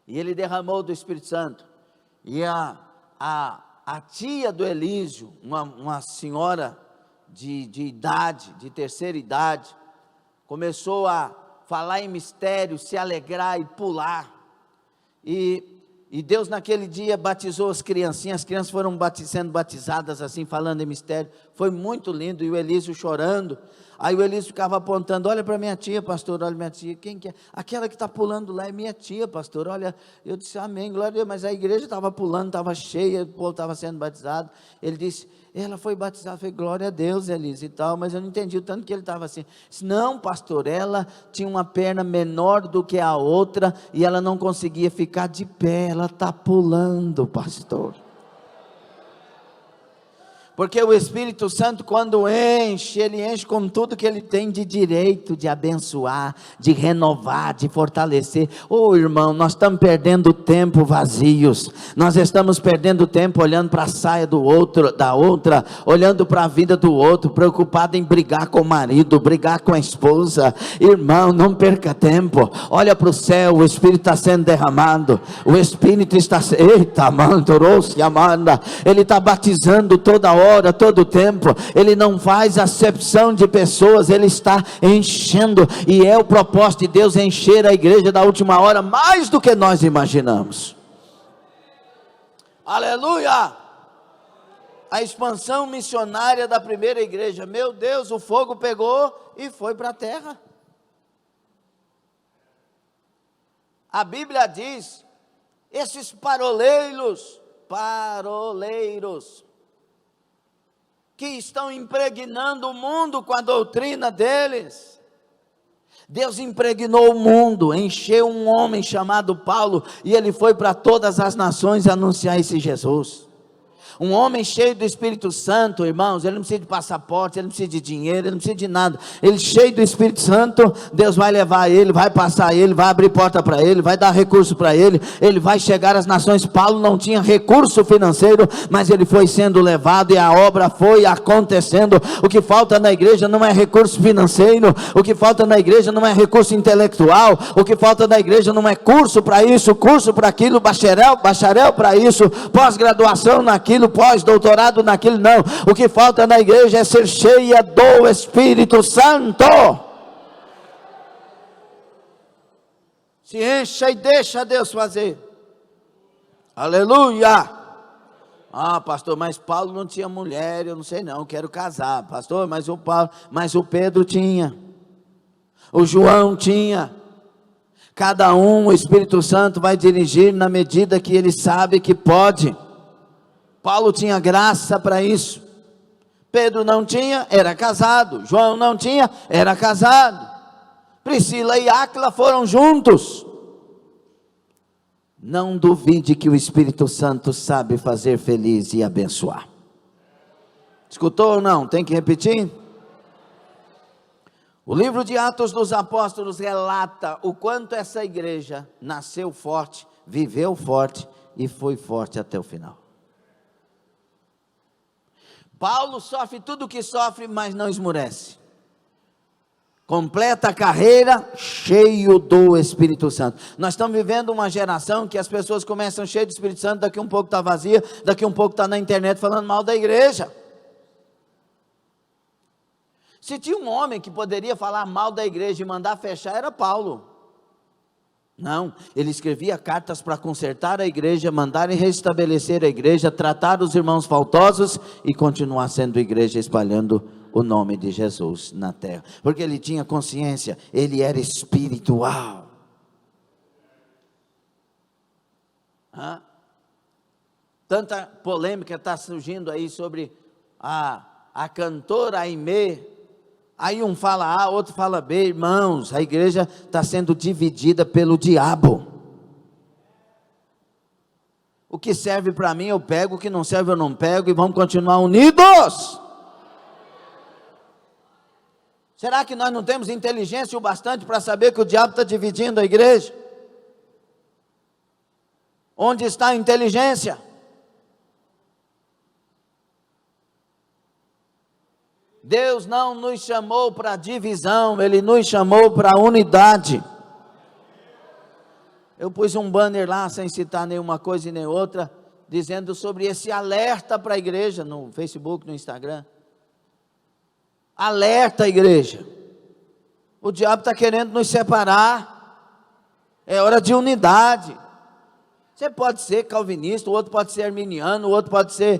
E Ele derramou do Espírito Santo. E a tia do Elísio, uma senhora de idade, de terceira idade, começou a falar em mistério, se alegrar e pular, e Deus naquele dia batizou as criancinhas foram sendo batizadas assim, falando em mistério, foi muito lindo, e o Elísio chorando. Aí o Elísio ficava apontando, olha para minha tia, pastor, olha minha tia, quem que é? Aquela que está pulando lá é minha tia, pastor, olha. Eu disse, amém, glória a Deus. Mas a igreja estava pulando, estava cheia, o povo estava sendo batizado. Ele disse, ela foi batizada. Eu falei, glória a Deus, Elísio e tal, mas eu não entendi o tanto que ele estava assim. Disse, não, pastor, ela tinha uma perna menor do que a outra, e ela não conseguia ficar de pé, ela está pulando, pastor. Porque o Espírito Santo, quando enche, ele enche com tudo que ele tem de direito, de abençoar, de renovar, de fortalecer. Oh, irmão, nós estamos perdendo tempo vazios, nós estamos perdendo tempo olhando para a saia do outro, da outra, olhando para a vida do outro, preocupado em brigar com o marido, brigar com a esposa. Irmão, não perca tempo, olha para o céu, o Espírito está sendo derramado, o Espírito está, eita, mantorou-se, amanda, ele está batizando toda hora, todo tempo, ele não faz acepção de pessoas, ele está enchendo, e é o propósito de Deus encher a igreja da última hora, mais do que nós imaginamos. Aleluia! A expansão missionária da primeira igreja, meu Deus, o fogo pegou e foi para a terra. A Bíblia diz, esses paroleiros, que estão impregnando o mundo com a doutrina deles. Deus impregnou o mundo, encheu um homem chamado Paulo, e ele foi para todas as nações anunciar esse Jesus. Um homem cheio do Espírito Santo, irmãos, ele não precisa de passaporte, ele não precisa de dinheiro, ele não precisa de nada. Ele cheio do Espírito Santo, Deus vai levar ele, vai passar ele, vai abrir porta para ele, vai dar recurso para ele vai chegar às nações. Paulo não tinha recurso financeiro, mas ele foi sendo levado e a obra foi acontecendo. O que falta na igreja não é recurso financeiro, o que falta na igreja não é recurso intelectual, o que falta na igreja não é curso para isso, curso para aquilo, bacharel para isso, pós-graduação naquilo, pós-doutorado naquilo, não. O que falta na igreja é ser cheia do Espírito Santo. Se encha e deixa Deus fazer. Aleluia. Ah, pastor, mas Paulo não tinha mulher, eu não sei não, quero casar. Pastor, mas o Pedro tinha, o João tinha. Cada um, o Espírito Santo vai dirigir na medida que ele sabe que pode. Paulo tinha graça para isso. Pedro não tinha, era casado. João não tinha, era casado. Priscila e Áquila foram juntos. Não duvide que o Espírito Santo sabe fazer feliz e abençoar. Escutou ou não? Tem que repetir? O livro de Atos dos Apóstolos relata o quanto essa igreja nasceu forte, viveu forte e foi forte até o final. Paulo sofre tudo o que sofre, mas não esmurece. Completa a carreira cheio do Espírito Santo. Nós estamos vivendo uma geração que as pessoas começam cheias do Espírito Santo, daqui um pouco está vazia, daqui um pouco está na internet falando mal da igreja. Se tinha um homem que poderia falar mal da igreja e mandar fechar, era Paulo. Não, ele escrevia cartas para consertar a igreja, mandar restabelecer a igreja, tratar os irmãos faltosos e continuar sendo igreja, espalhando o nome de Jesus na terra, porque ele tinha consciência, ele era espiritual. Tanta polêmica está surgindo aí sobre a cantora Aimee. Aí um fala A, outro fala B. Irmãos, a igreja está sendo dividida pelo diabo. O que serve para mim eu pego, o que não serve eu não pego, e vamos continuar unidos. Será que nós não temos inteligência o bastante para saber que o diabo está dividindo a igreja? Onde está a inteligência? Deus não nos chamou para divisão, Ele nos chamou para unidade. Eu pus um banner lá, sem citar nenhuma coisa e nem outra, dizendo sobre esse alerta para a igreja, no Facebook, no Instagram. Alerta, igreja. O diabo está querendo nos separar. É hora de unidade. Você pode ser calvinista, o outro pode ser arminiano, o outro pode ser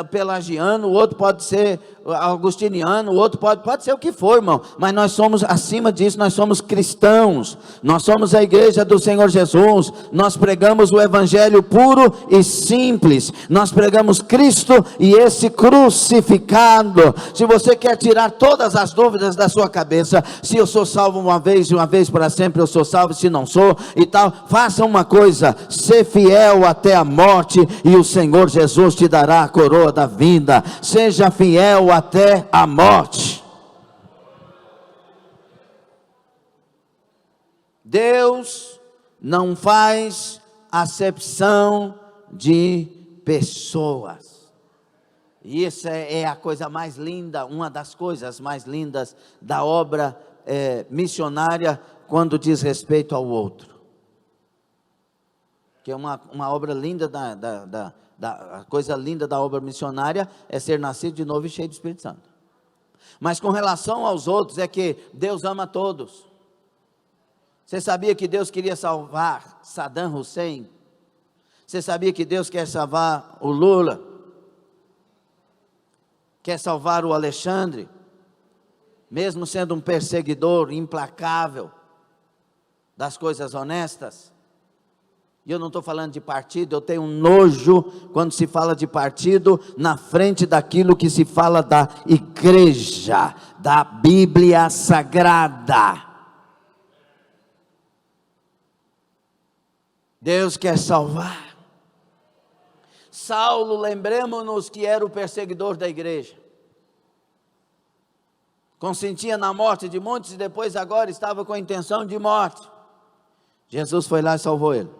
pelagiano, o outro pode ser augustiniano, o outro pode ser o que for, irmão, mas nós somos, acima disso, nós somos cristãos, nós somos a igreja do Senhor Jesus, nós pregamos o evangelho puro e simples, nós pregamos Cristo e esse crucificado. Se você quer tirar todas as dúvidas da sua cabeça, se eu sou salvo uma vez para sempre eu sou salvo, se não sou e tal, faça uma coisa, ser fiel até a morte e o Senhor Jesus te dará a coroa da vida. Seja fiel até a morte. Deus não faz acepção de pessoas. E isso é a coisa mais linda, uma das coisas mais lindas da obra missionária quando diz respeito ao outro. Que é uma obra linda, a coisa linda da obra missionária é ser nascido de novo e cheio do Espírito Santo. Mas com relação aos outros é que Deus ama todos. Você sabia que Deus queria salvar Saddam Hussein? Você sabia que Deus quer salvar o Lula? Quer salvar o Alexandre? Mesmo sendo um perseguidor implacável das coisas honestas? E eu não estou falando de partido, eu tenho um nojo quando se fala de partido na frente daquilo que se fala da igreja, da Bíblia Sagrada. Deus quer salvar. Saulo, lembremos-nos que era o perseguidor da igreja. Consentia na morte de muitos e depois agora estava com a intenção de morte. Jesus foi lá e salvou ele.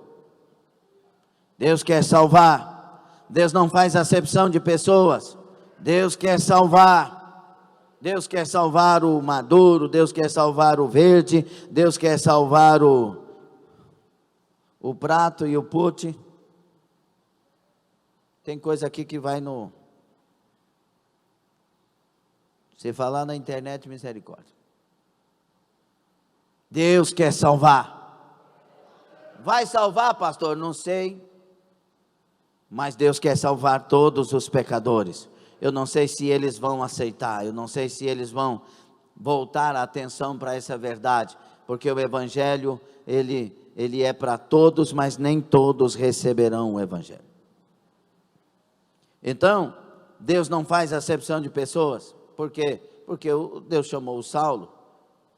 Deus quer salvar. Deus não faz acepção de pessoas. Deus quer salvar. Deus quer salvar o maduro, Deus quer salvar o verde, Deus quer salvar o prato e o pute. Tem coisa aqui que vai no... Se falar na internet, misericórdia. Deus quer salvar. Vai salvar, pastor? Não sei. Mas Deus quer salvar todos os pecadores. Eu não sei se eles vão aceitar. Eu não sei se eles vão voltar a atenção para essa verdade. Porque o Evangelho, ele é para todos, mas nem todos receberão o Evangelho. Então, Deus não faz acepção de pessoas. Por quê? Porque Deus chamou o Saulo.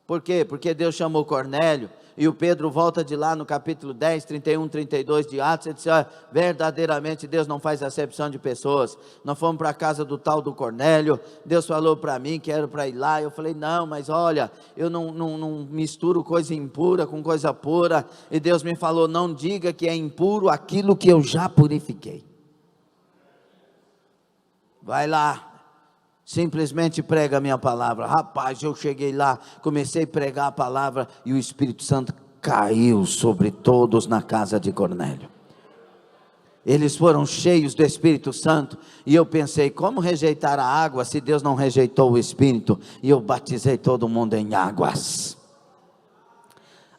Por quê? Porque Deus chamou Cornélio. E o Pedro volta de lá no capítulo 10, 31, 32 de Atos. Ele disse, verdadeiramente Deus não faz acepção de pessoas. Nós fomos para a casa do tal do Cornélio. Deus falou para mim que era para ir lá. Eu falei, não, mas olha, eu não misturo coisa impura com coisa pura. E Deus me falou, não diga que é impuro aquilo que eu já purifiquei. Vai lá. Simplesmente prega a minha palavra. Rapaz, eu cheguei lá, comecei a pregar a palavra e o Espírito Santo caiu sobre todos na casa de Cornélio. Eles foram cheios do Espírito Santo e eu pensei, como rejeitar a água se Deus não rejeitou o Espírito? E eu batizei todo mundo em águas.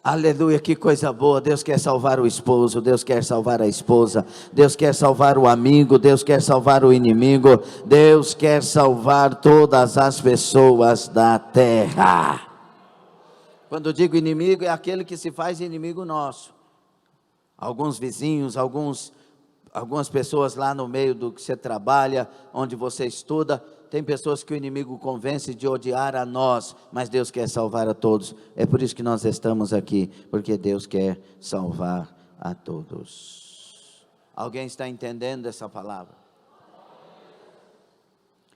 Aleluia, que coisa boa. Deus quer salvar o esposo, Deus quer salvar a esposa, Deus quer salvar o amigo, Deus quer salvar o inimigo, Deus quer salvar todas as pessoas da terra. Quando digo inimigo, é aquele que se faz inimigo nosso. Alguns vizinhos, algumas pessoas lá no meio do que você trabalha, onde você estuda. Tem pessoas que o inimigo convence de odiar a nós, mas Deus quer salvar a todos. É por isso que nós estamos aqui, porque Deus quer salvar a todos. Alguém está entendendo essa palavra?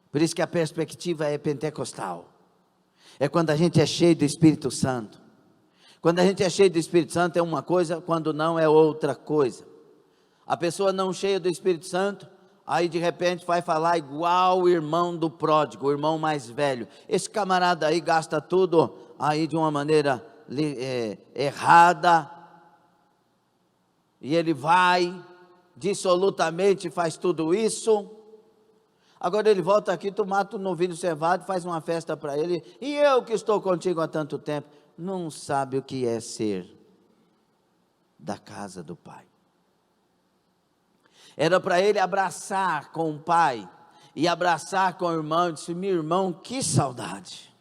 Por isso que a perspectiva é pentecostal. É quando a gente é cheio do Espírito Santo. Quando a gente é cheio do Espírito Santo é uma coisa, quando não é outra coisa. A pessoa não cheia do Espírito Santo, aí de repente vai falar igual o irmão do pródigo, o irmão mais velho. Esse camarada aí gasta tudo aí de uma maneira errada. E ele vai, dissolutamente faz tudo isso. Agora ele volta aqui, tu mata um novilho cevado, faz uma festa para ele. E eu que estou contigo há tanto tempo. Não sabe o que é ser da casa do Pai. Era para ele abraçar com o Pai, e abraçar com o irmão, e disse: meu irmão, que saudade.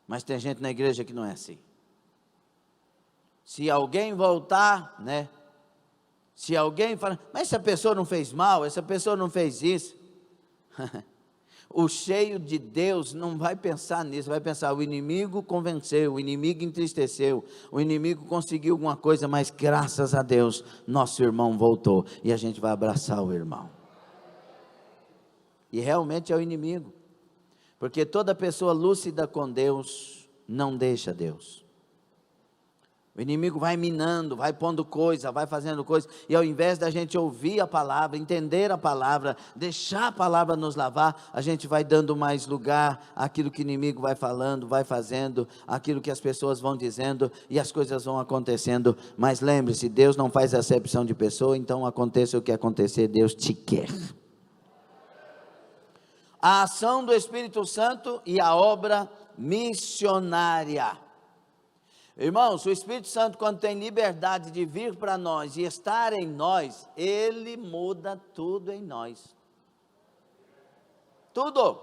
Mas tem gente na igreja que não é assim. Se alguém voltar, né? Se alguém fala: mas essa pessoa não fez mal, essa pessoa não fez isso. O cheio de Deus não vai pensar nisso, vai pensar: o inimigo convenceu, o inimigo entristeceu, o inimigo conseguiu alguma coisa, mas graças a Deus, nosso irmão voltou, e a gente vai abraçar o irmão. E realmente é o inimigo, porque toda pessoa lúcida com Deus, não deixa Deus. O inimigo vai minando, vai pondo coisa, vai fazendo coisa, e ao invés da gente ouvir a palavra, entender a palavra, deixar a palavra nos lavar, a gente vai dando mais lugar àquilo que o inimigo vai falando, vai fazendo, aquilo que as pessoas vão dizendo, e as coisas vão acontecendo. Mas lembre-se, Deus não faz acepção de pessoa, então aconteça o que acontecer, Deus te quer. A ação do Espírito Santo e a obra missionária. Irmãos, o Espírito Santo, quando tem liberdade de vir para nós e estar em nós, ele muda tudo em nós. Tudo.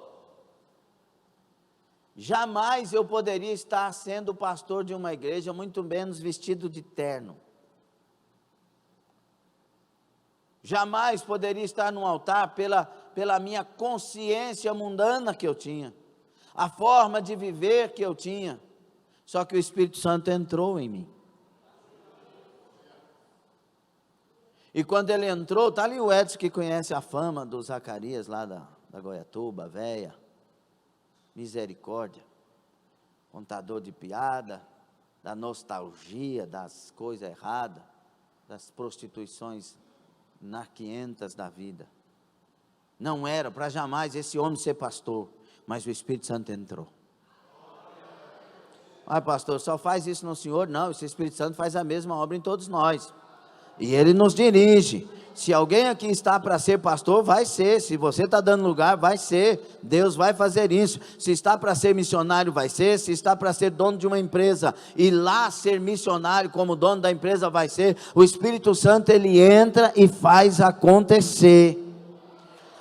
Jamais eu poderia estar sendo pastor de uma igreja, muito menos vestido de terno. Jamais poderia estar no altar pela minha consciência mundana que eu tinha, a forma de viver que eu tinha. Só que o Espírito Santo entrou em mim. E quando ele entrou, está ali o Edson que conhece a fama do Zacarias lá da Goiatuba, véia, misericórdia, contador de piada, da nostalgia, das coisas erradas, das prostituições narquientas da vida. Não era para jamais esse homem ser pastor, mas o Espírito Santo entrou. Ah, pastor, só faz isso no senhor? Não, esse Espírito Santo faz a mesma obra em todos nós, e ele nos dirige. Se alguém aqui está para ser pastor, vai ser. Se você está dando lugar, vai ser. Deus vai fazer isso. Se está para ser missionário, vai ser. Se está para ser dono de uma empresa e lá ser missionário como dono da empresa, vai ser. O Espírito Santo, ele entra e faz acontecer.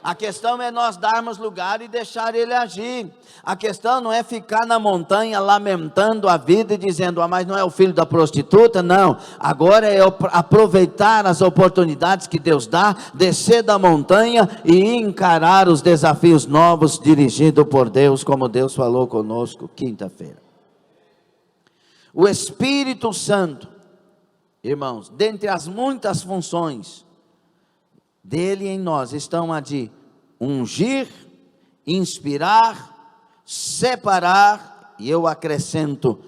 A questão é nós darmos lugar e deixar ele agir. A questão não é ficar na montanha lamentando a vida e dizendo: ah, mas não é o filho da prostituta. Não, agora é aproveitar as oportunidades que Deus dá, descer da montanha e encarar os desafios novos dirigidos por Deus, como Deus falou conosco quinta-feira. O Espírito Santo, irmãos, dentre as muitas funções dele em nós, estão a de ungir, inspirar, separar, e eu acrescento,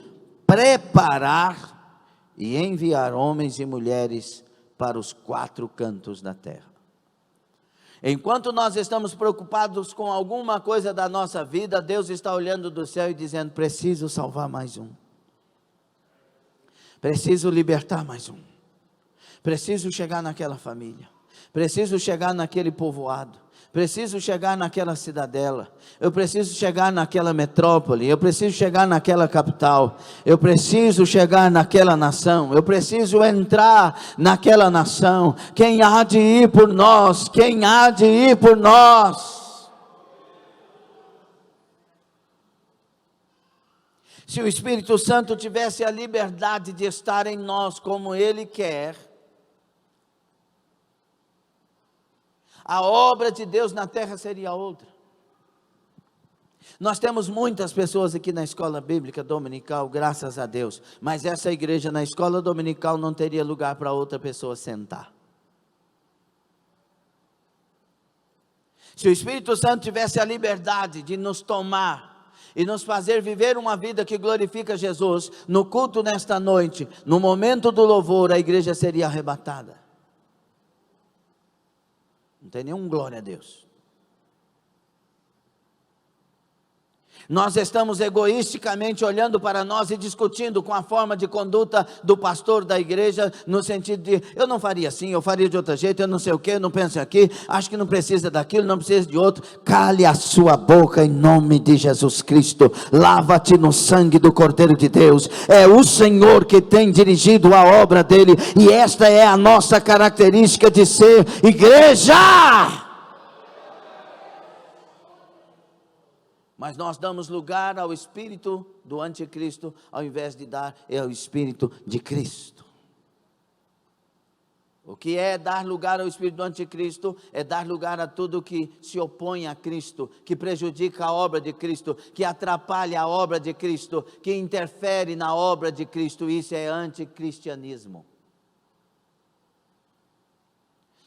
preparar e enviar homens e mulheres para os 4 cantos da terra. Enquanto nós estamos preocupados com alguma coisa da nossa vida, Deus está olhando do céu e dizendo: preciso salvar mais um, preciso libertar mais um, preciso chegar naquela família, preciso chegar naquele povoado, preciso chegar naquela cidadela, eu preciso chegar naquela metrópole, eu preciso chegar naquela capital, eu preciso chegar naquela nação, eu preciso entrar naquela nação. Quem há de ir por nós? Quem há de ir por nós? Se o Espírito Santo tivesse a liberdade de estar em nós como Ele quer, a obra de Deus na terra seria outra. Nós temos muitas pessoas aqui na escola bíblica dominical, graças a Deus, mas essa igreja na escola dominical não teria lugar para outra pessoa sentar. Se o Espírito Santo tivesse a liberdade de nos tomar e nos fazer viver uma vida que glorifica Jesus, no culto nesta noite, no momento do louvor, a igreja seria arrebatada. Não tem nenhum glória a Deus. Nós estamos egoisticamente olhando para nós e discutindo com a forma de conduta do pastor da igreja, no sentido de: eu não faria assim, eu faria de outro jeito, eu não sei o que, eu não penso aqui, acho que não precisa daquilo, não precisa de outro. Cale a sua boca em nome de Jesus Cristo, lava-te no sangue do Cordeiro de Deus. É o Senhor que tem dirigido a obra dele, e esta é a nossa característica de ser igreja. Mas nós damos lugar ao espírito do anticristo, ao invés de dar ao espírito de Cristo. O que é dar lugar ao espírito do anticristo? É dar lugar a tudo que se opõe a Cristo, que prejudica a obra de Cristo, que atrapalha a obra de Cristo, que interfere na obra de Cristo. Isso é anticristianismo.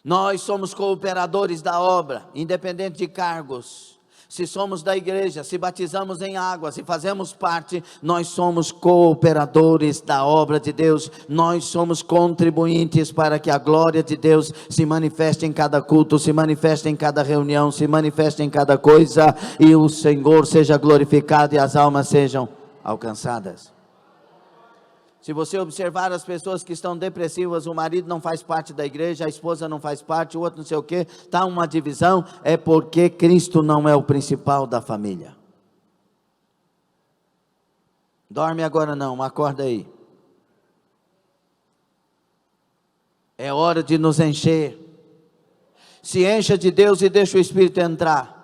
Nós somos cooperadores da obra, independente de cargos. Se somos da igreja, se batizamos em água, se fazemos parte, nós somos cooperadores da obra de Deus. Nós somos contribuintes para que a glória de Deus se manifeste em cada culto, se manifeste em cada reunião, se manifeste em cada coisa, e o Senhor seja glorificado e as almas sejam alcançadas. Se você observar as pessoas que estão depressivas, o marido não faz parte da igreja, a esposa não faz parte, o outro não sei o que, está uma divisão, é porque Cristo não é o principal da família. Dorme agora não, acorda aí. É hora de nos encher. Se encha de Deus e deixa o Espírito entrar.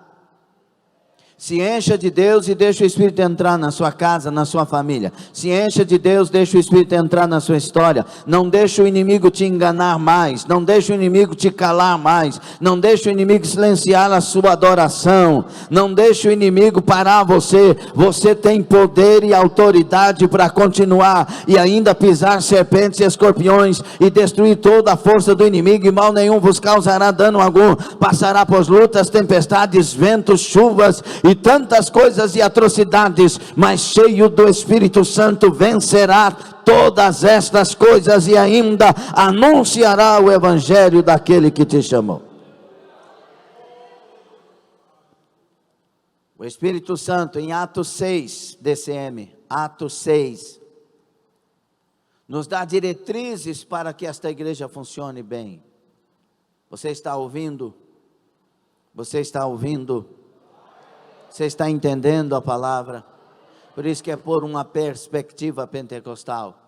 Se encha de Deus e deixa o Espírito entrar na sua casa, na sua família. Se encha de Deus, deixa o Espírito entrar na sua história. Não deixa o inimigo te enganar mais. Não deixa o inimigo te calar mais. Não deixa o inimigo silenciar a sua adoração. Não deixa o inimigo parar você. Você tem poder e autoridade para continuar e ainda pisar serpentes e escorpiões e destruir toda a força do inimigo, e mal nenhum vos causará dano algum. Passará por lutas, tempestades, ventos, chuvas e tantas coisas e atrocidades, mas cheio do Espírito Santo vencerá todas estas coisas e ainda anunciará o evangelho daquele que te chamou. O Espírito Santo, em Atos 6, DCM, Atos 6, nos dá diretrizes para que esta igreja funcione bem. Você está ouvindo? Você está ouvindo? Você está entendendo a palavra? Por isso que é por uma perspectiva pentecostal.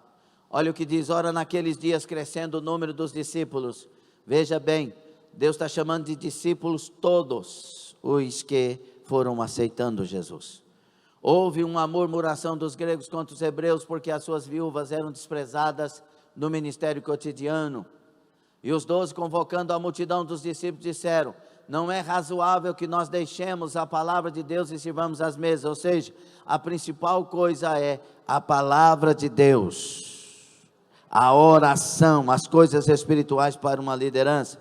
Olha o que diz: ora, naqueles dias crescendo o número dos discípulos. Veja bem, Deus está chamando de discípulos todos os que foram aceitando Jesus. Houve uma murmuração dos gregos contra os hebreus, porque as suas viúvas eram desprezadas no ministério cotidiano. E os 12, convocando a multidão dos discípulos, disseram: não é razoável que nós deixemos a palavra de Deus e sirvamos às mesas. Ou seja, a principal coisa é a palavra de Deus, a oração, as coisas espirituais para uma liderança.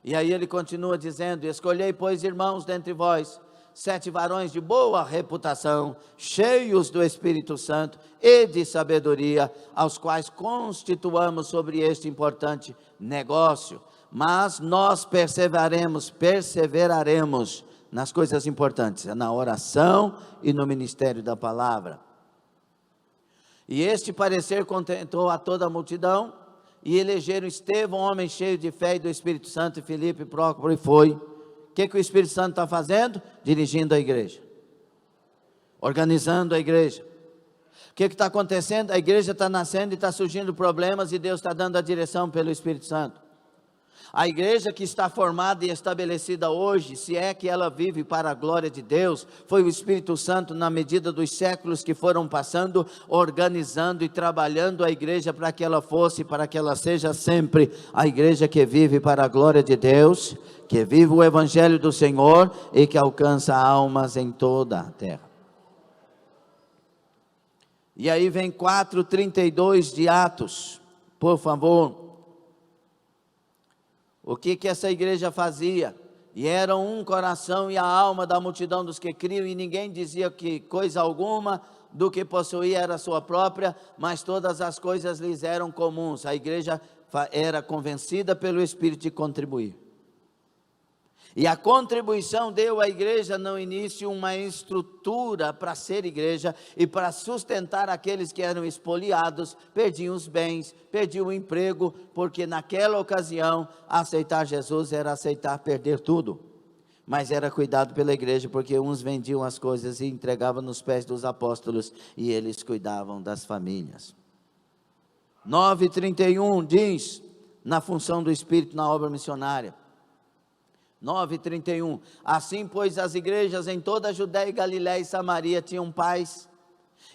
E aí ele continua dizendo: escolhei, pois, irmãos, dentre vós 7 varões de boa reputação, cheios do Espírito Santo e de sabedoria, aos quais constituamos sobre este importante negócio. Mas nós perseveraremos nas coisas importantes, na oração e no ministério da palavra. E este parecer contentou a toda a multidão, e elegeram Estevão, homem cheio de fé e do Espírito Santo, e Filipe, Prócoro, e foi. O que o Espírito Santo está fazendo? Dirigindo a igreja, organizando a igreja. O que está acontecendo? A igreja está nascendo e está surgindo problemas, e Deus está dando a direção pelo Espírito Santo. A igreja que está formada e estabelecida hoje, se é que ela vive para a glória de Deus, foi o Espírito Santo, na medida dos séculos que foram passando, organizando e trabalhando a igreja para que ela fosse, para que ela seja sempre a igreja que vive para a glória de Deus, que vive o evangelho do Senhor e que alcança almas em toda a terra. E aí vem 4:32 de Atos, por favor. O que essa igreja fazia? E era um coração e a alma da multidão dos que criam, e ninguém dizia que coisa alguma do que possuía era sua própria, mas todas as coisas lhes eram comuns. A igreja era convencida pelo Espírito de contribuir. E a contribuição deu à igreja no início uma estrutura para ser igreja e para sustentar aqueles que eram espoliados, perdiam os bens, perdiam o emprego, porque naquela ocasião aceitar Jesus era aceitar perder tudo. Mas era cuidado pela igreja, porque uns vendiam as coisas e entregavam nos pés dos apóstolos, e eles cuidavam das famílias. 9:31 diz, na função do Espírito na obra missionária. 9:31. Assim, pois, as igrejas em toda a Judéia e Galiléia e Samaria tinham paz,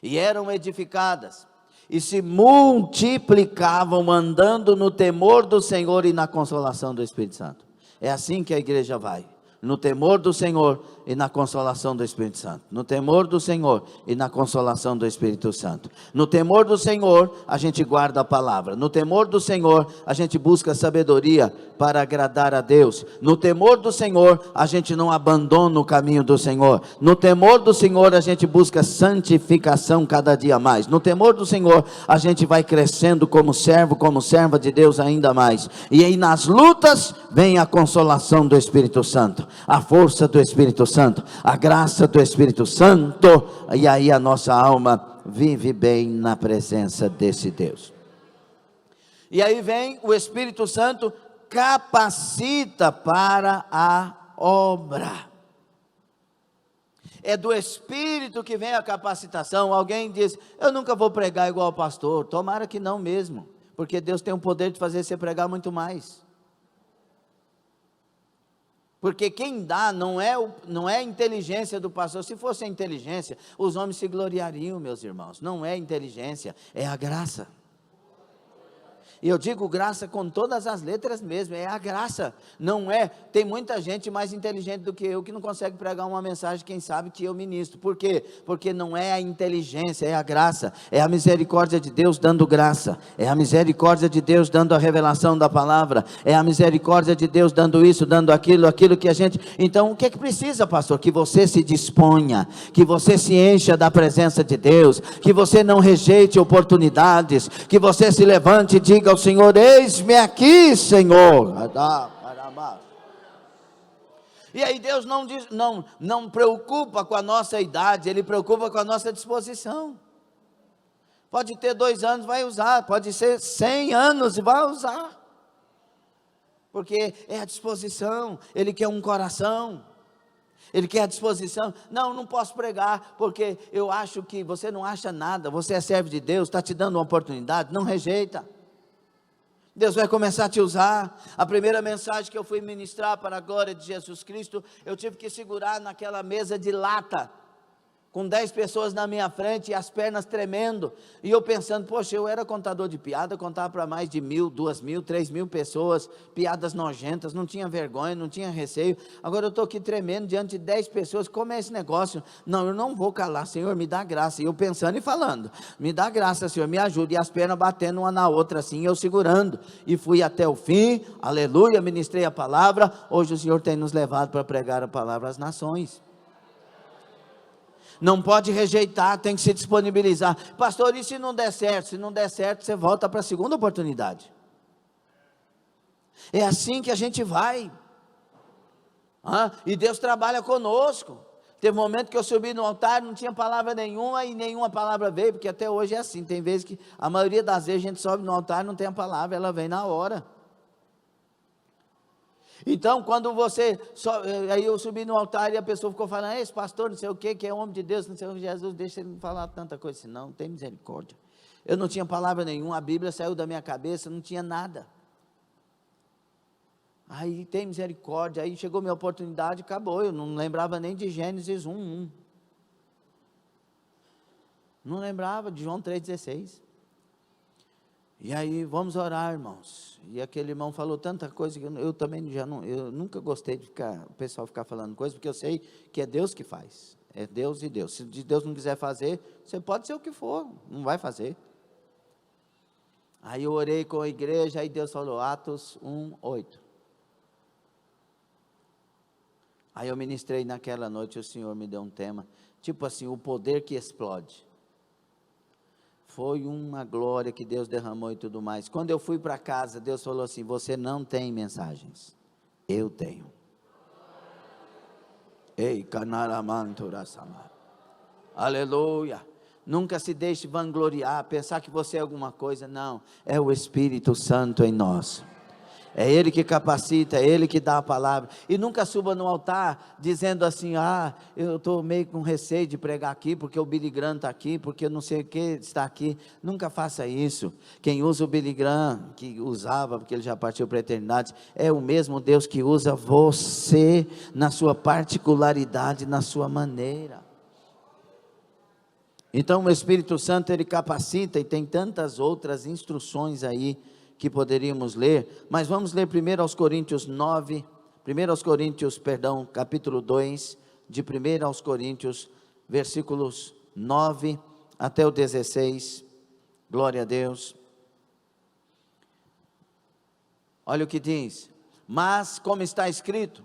e eram edificadas, e se multiplicavam, andando no temor do Senhor e na consolação do Espírito Santo. É assim que a igreja vai, no temor do Senhor e na consolação do Espírito Santo. No temor do Senhor e na consolação do Espírito Santo. No temor do Senhor, a gente guarda a palavra. No temor do Senhor, a gente busca sabedoria para agradar a Deus. No temor do Senhor, a gente não abandona o caminho do Senhor. No temor do Senhor, a gente busca santificação cada dia mais. No temor do Senhor, a gente vai crescendo como servo, como serva de Deus ainda mais. E aí nas lutas, vem a consolação do Espírito Santo, a força do Espírito Santo, a graça do Espírito Santo, e aí a nossa alma vive bem na presença desse Deus. E aí vem o Espírito Santo, capacita para a obra. É do Espírito que vem a capacitação. Alguém diz, eu nunca vou pregar igual o pastor. Tomara que não mesmo, porque Deus tem o poder de fazer você pregar muito mais. Porque quem dá não é a inteligência do pastor. Se fosse a inteligência, os homens se gloriariam, meus irmãos. Não é inteligência, é a graça. E eu digo graça com todas as letras mesmo, é a graça. Não é, tem muita gente mais inteligente do que eu que não consegue pregar uma mensagem, quem sabe que eu ministro. Por quê? Porque não é a inteligência, é a graça, é a misericórdia de Deus dando graça, é a misericórdia de Deus dando a revelação da palavra, é a misericórdia de Deus dando isso, dando aquilo que a gente... Então o que é que precisa, pastor? Que você se disponha, que você se encha da presença de Deus, que você não rejeite oportunidades, que você se levante e diga ao Senhor, eis-me aqui, Senhor. E aí Deus não preocupa com a nossa idade, Ele preocupa com a nossa disposição. Pode ter 2 anos, vai usar, pode ser 100 anos e vai usar, porque é a disposição. Ele quer um coração, Ele quer a disposição. Não posso pregar, porque eu acho que você não acha nada, você é servo de Deus, está te dando uma oportunidade, não rejeita. Deus vai começar a te usar. A primeira mensagem que eu fui ministrar para a glória de Jesus Cristo, eu tive que segurar naquela mesa de lata, com 10 pessoas na minha frente e as pernas tremendo, e eu pensando, poxa, eu era contador de piada, contava para mais de 1.000, 2.000, 3.000 pessoas, piadas nojentas, não tinha vergonha, não tinha receio. Agora eu estou aqui tremendo diante de 10 pessoas, como é esse negócio? Não, eu não vou calar, Senhor, me dá graça. E eu pensando e falando, me dá graça, Senhor, me ajude. E as pernas batendo uma na outra assim, eu segurando, e fui até o fim, aleluia, ministrei a palavra. Hoje o Senhor tem nos levado para pregar a palavra às nações. Não pode rejeitar, tem que se disponibilizar. Pastor, e se não der certo? Se não der certo, você volta para a segunda oportunidade. É assim que a gente vai. E Deus trabalha conosco. Teve um momento que eu subi no altar, não tinha palavra nenhuma, e nenhuma palavra veio, porque até hoje é assim. Tem vezes que, a maioria das vezes, a gente sobe no altar e não tem a palavra, ela vem na hora. Então, quando aí eu subi no altar e a pessoa ficou falando, esse pastor não sei o que é homem de Deus, não sei o que, Jesus, deixa ele falar tanta coisa assim, não tem misericórdia. Eu não tinha palavra nenhuma, a Bíblia saiu da minha cabeça, não tinha nada. Aí tem misericórdia, aí chegou minha oportunidade, acabou, eu não lembrava nem de Gênesis 1:1. Não lembrava de João 3,16. E aí, vamos orar, irmãos. E aquele irmão falou tanta coisa que eu também eu nunca gostei de o pessoal ficar falando coisa, porque eu sei que é Deus que faz. É Deus e Deus. Se Deus não quiser fazer, você pode ser o que for, não vai fazer. Aí eu orei com a igreja, aí Deus falou, Atos 1:8. Aí eu ministrei naquela noite, o Senhor me deu um tema, tipo assim, o poder que explode. Foi uma glória que Deus derramou e tudo mais. Quando eu fui para casa, Deus falou assim, você não tem mensagens, eu tenho. Ei, canaramanturasama. Aleluia. Nunca se deixe vangloriar, pensar que você é alguma coisa, não. É o Espírito Santo em nós. É Ele que capacita, é Ele que dá a palavra. E nunca suba no altar dizendo assim: eu estou meio com receio de pregar aqui, porque o Billy Graham está aqui, porque eu não sei o que está aqui. Nunca faça isso. Quem usa o Billy Graham, que usava, porque ele já partiu para a eternidade, é o mesmo Deus que usa você na sua particularidade, na sua maneira. Então o Espírito Santo, ele capacita, e tem tantas outras instruções aí que poderíamos ler, mas vamos ler primeiro aos Coríntios 9, capítulo 2, de 1 aos Coríntios, versículos 9 até o 16, glória a Deus. Olha o que diz: mas como está escrito,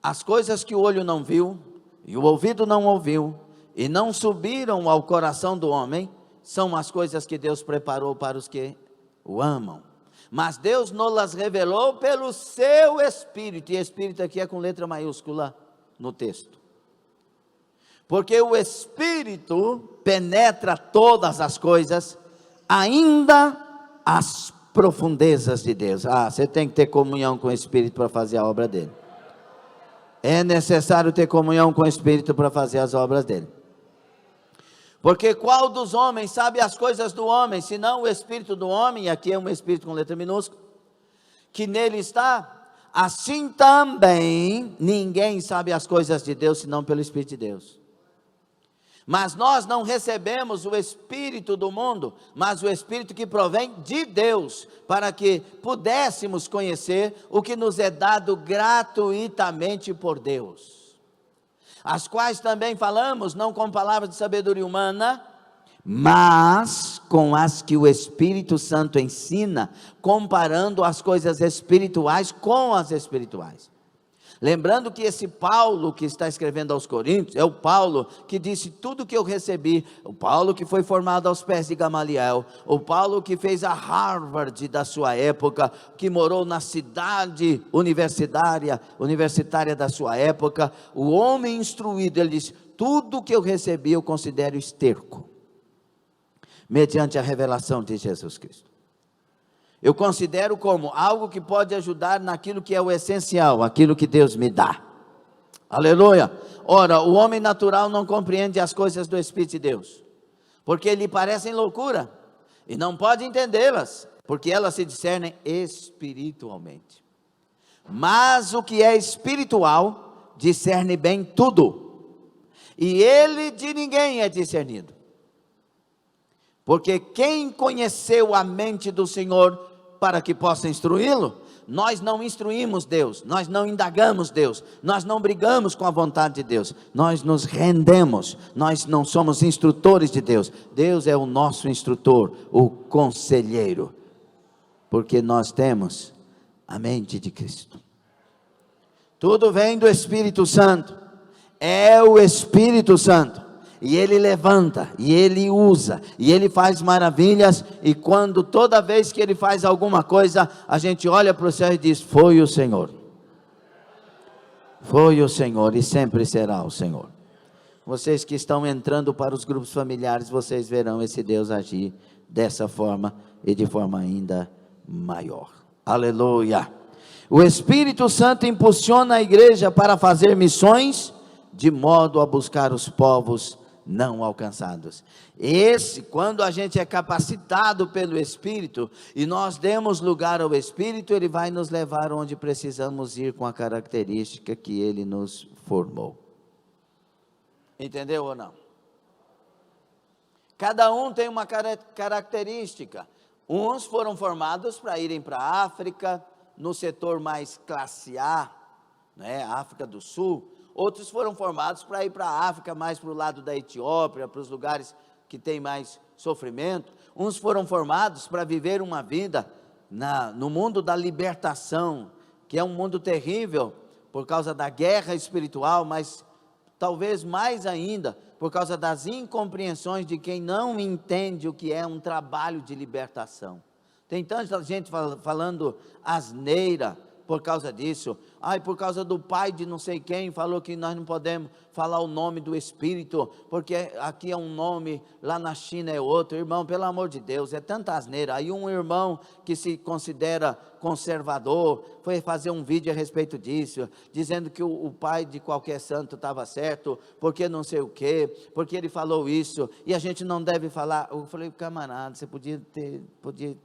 as coisas que o olho não viu, e o ouvido não ouviu, e não subiram ao coração do homem, são as coisas que Deus preparou para os que o amam. Mas Deus nos revelou pelo seu Espírito, e Espírito aqui é com letra maiúscula no texto, porque o Espírito penetra todas as coisas, ainda as profundezas de Deus. Você tem que ter comunhão com o Espírito para fazer a obra dele. É necessário ter comunhão com o Espírito para fazer as obras dele. Porque qual dos homens sabe as coisas do homem, senão o Espírito do homem, e aqui é um Espírito com letra minúscula, que nele está? Assim também, ninguém sabe as coisas de Deus, senão pelo Espírito de Deus. Mas nós não recebemos o Espírito do mundo, mas o Espírito que provém de Deus, para que pudéssemos conhecer o que nos é dado gratuitamente por Deus. As quais também falamos, não com palavras de sabedoria humana, mas com as que o Espírito Santo ensina, comparando as coisas espirituais com as espirituais. Lembrando que esse Paulo que está escrevendo aos Coríntios, é o Paulo que disse tudo que eu recebi, o Paulo que foi formado aos pés de Gamaliel, o Paulo que fez a Harvard da sua época, que morou na cidade universitária da sua época, o homem instruído, ele disse, tudo que eu recebi eu considero esterco, mediante a revelação de Jesus Cristo. Eu considero como algo que pode ajudar naquilo que é o essencial, aquilo que Deus me dá. Aleluia. Ora, o homem natural não compreende as coisas do Espírito de Deus, porque lhe parecem loucura, e não pode entendê-las, porque elas se discernem espiritualmente. Mas o que é espiritual, discerne bem tudo, e ele de ninguém é discernido. Porque quem conheceu a mente do Senhor para que possa instruí-lo? Nós não instruímos Deus, nós não indagamos Deus, nós não brigamos com a vontade de Deus, nós nos rendemos, nós não somos instrutores de Deus. Deus é o nosso instrutor, o conselheiro, porque nós temos a mente de Cristo. Tudo vem do Espírito Santo, é o Espírito Santo. E Ele levanta, e Ele usa, e Ele faz maravilhas, e quando toda vez que Ele faz alguma coisa, a gente olha para o céu e diz, foi o Senhor, e sempre será o Senhor. Vocês que estão entrando para os grupos familiares, vocês verão esse Deus agir dessa forma, e de forma ainda maior. Aleluia. O Espírito Santo impulsiona a igreja para fazer missões, de modo a buscar os povos não alcançados. Quando a gente é capacitado pelo Espírito, e nós demos lugar ao Espírito, Ele vai nos levar onde precisamos ir, com a característica que Ele nos formou. Entendeu ou não? Cada um tem uma característica. Uns foram formados para irem para a África, no setor mais classe A, né, África do Sul. Outros foram formados para ir para a África, mais para o lado da Etiópia, para os lugares que tem mais sofrimento. Uns foram formados para viver uma vida no mundo da libertação, que é um mundo terrível, por causa da guerra espiritual, mas talvez mais ainda, por causa das incompreensões de quem não entende o que é um trabalho de libertação. Tem tanta gente falando asneira por causa disso. Ai, por causa do pai de não sei quem, falou que nós não podemos falar o nome do Espírito, porque aqui é um nome, lá na China é outro. Irmão, pelo amor de Deus, é tanta asneira. Aí um irmão que se considera conservador foi fazer um vídeo a respeito disso, dizendo que o pai de qualquer santo estava certo, porque não sei o quê, porque ele falou isso, e a gente não deve falar. Eu falei, camarada, você podia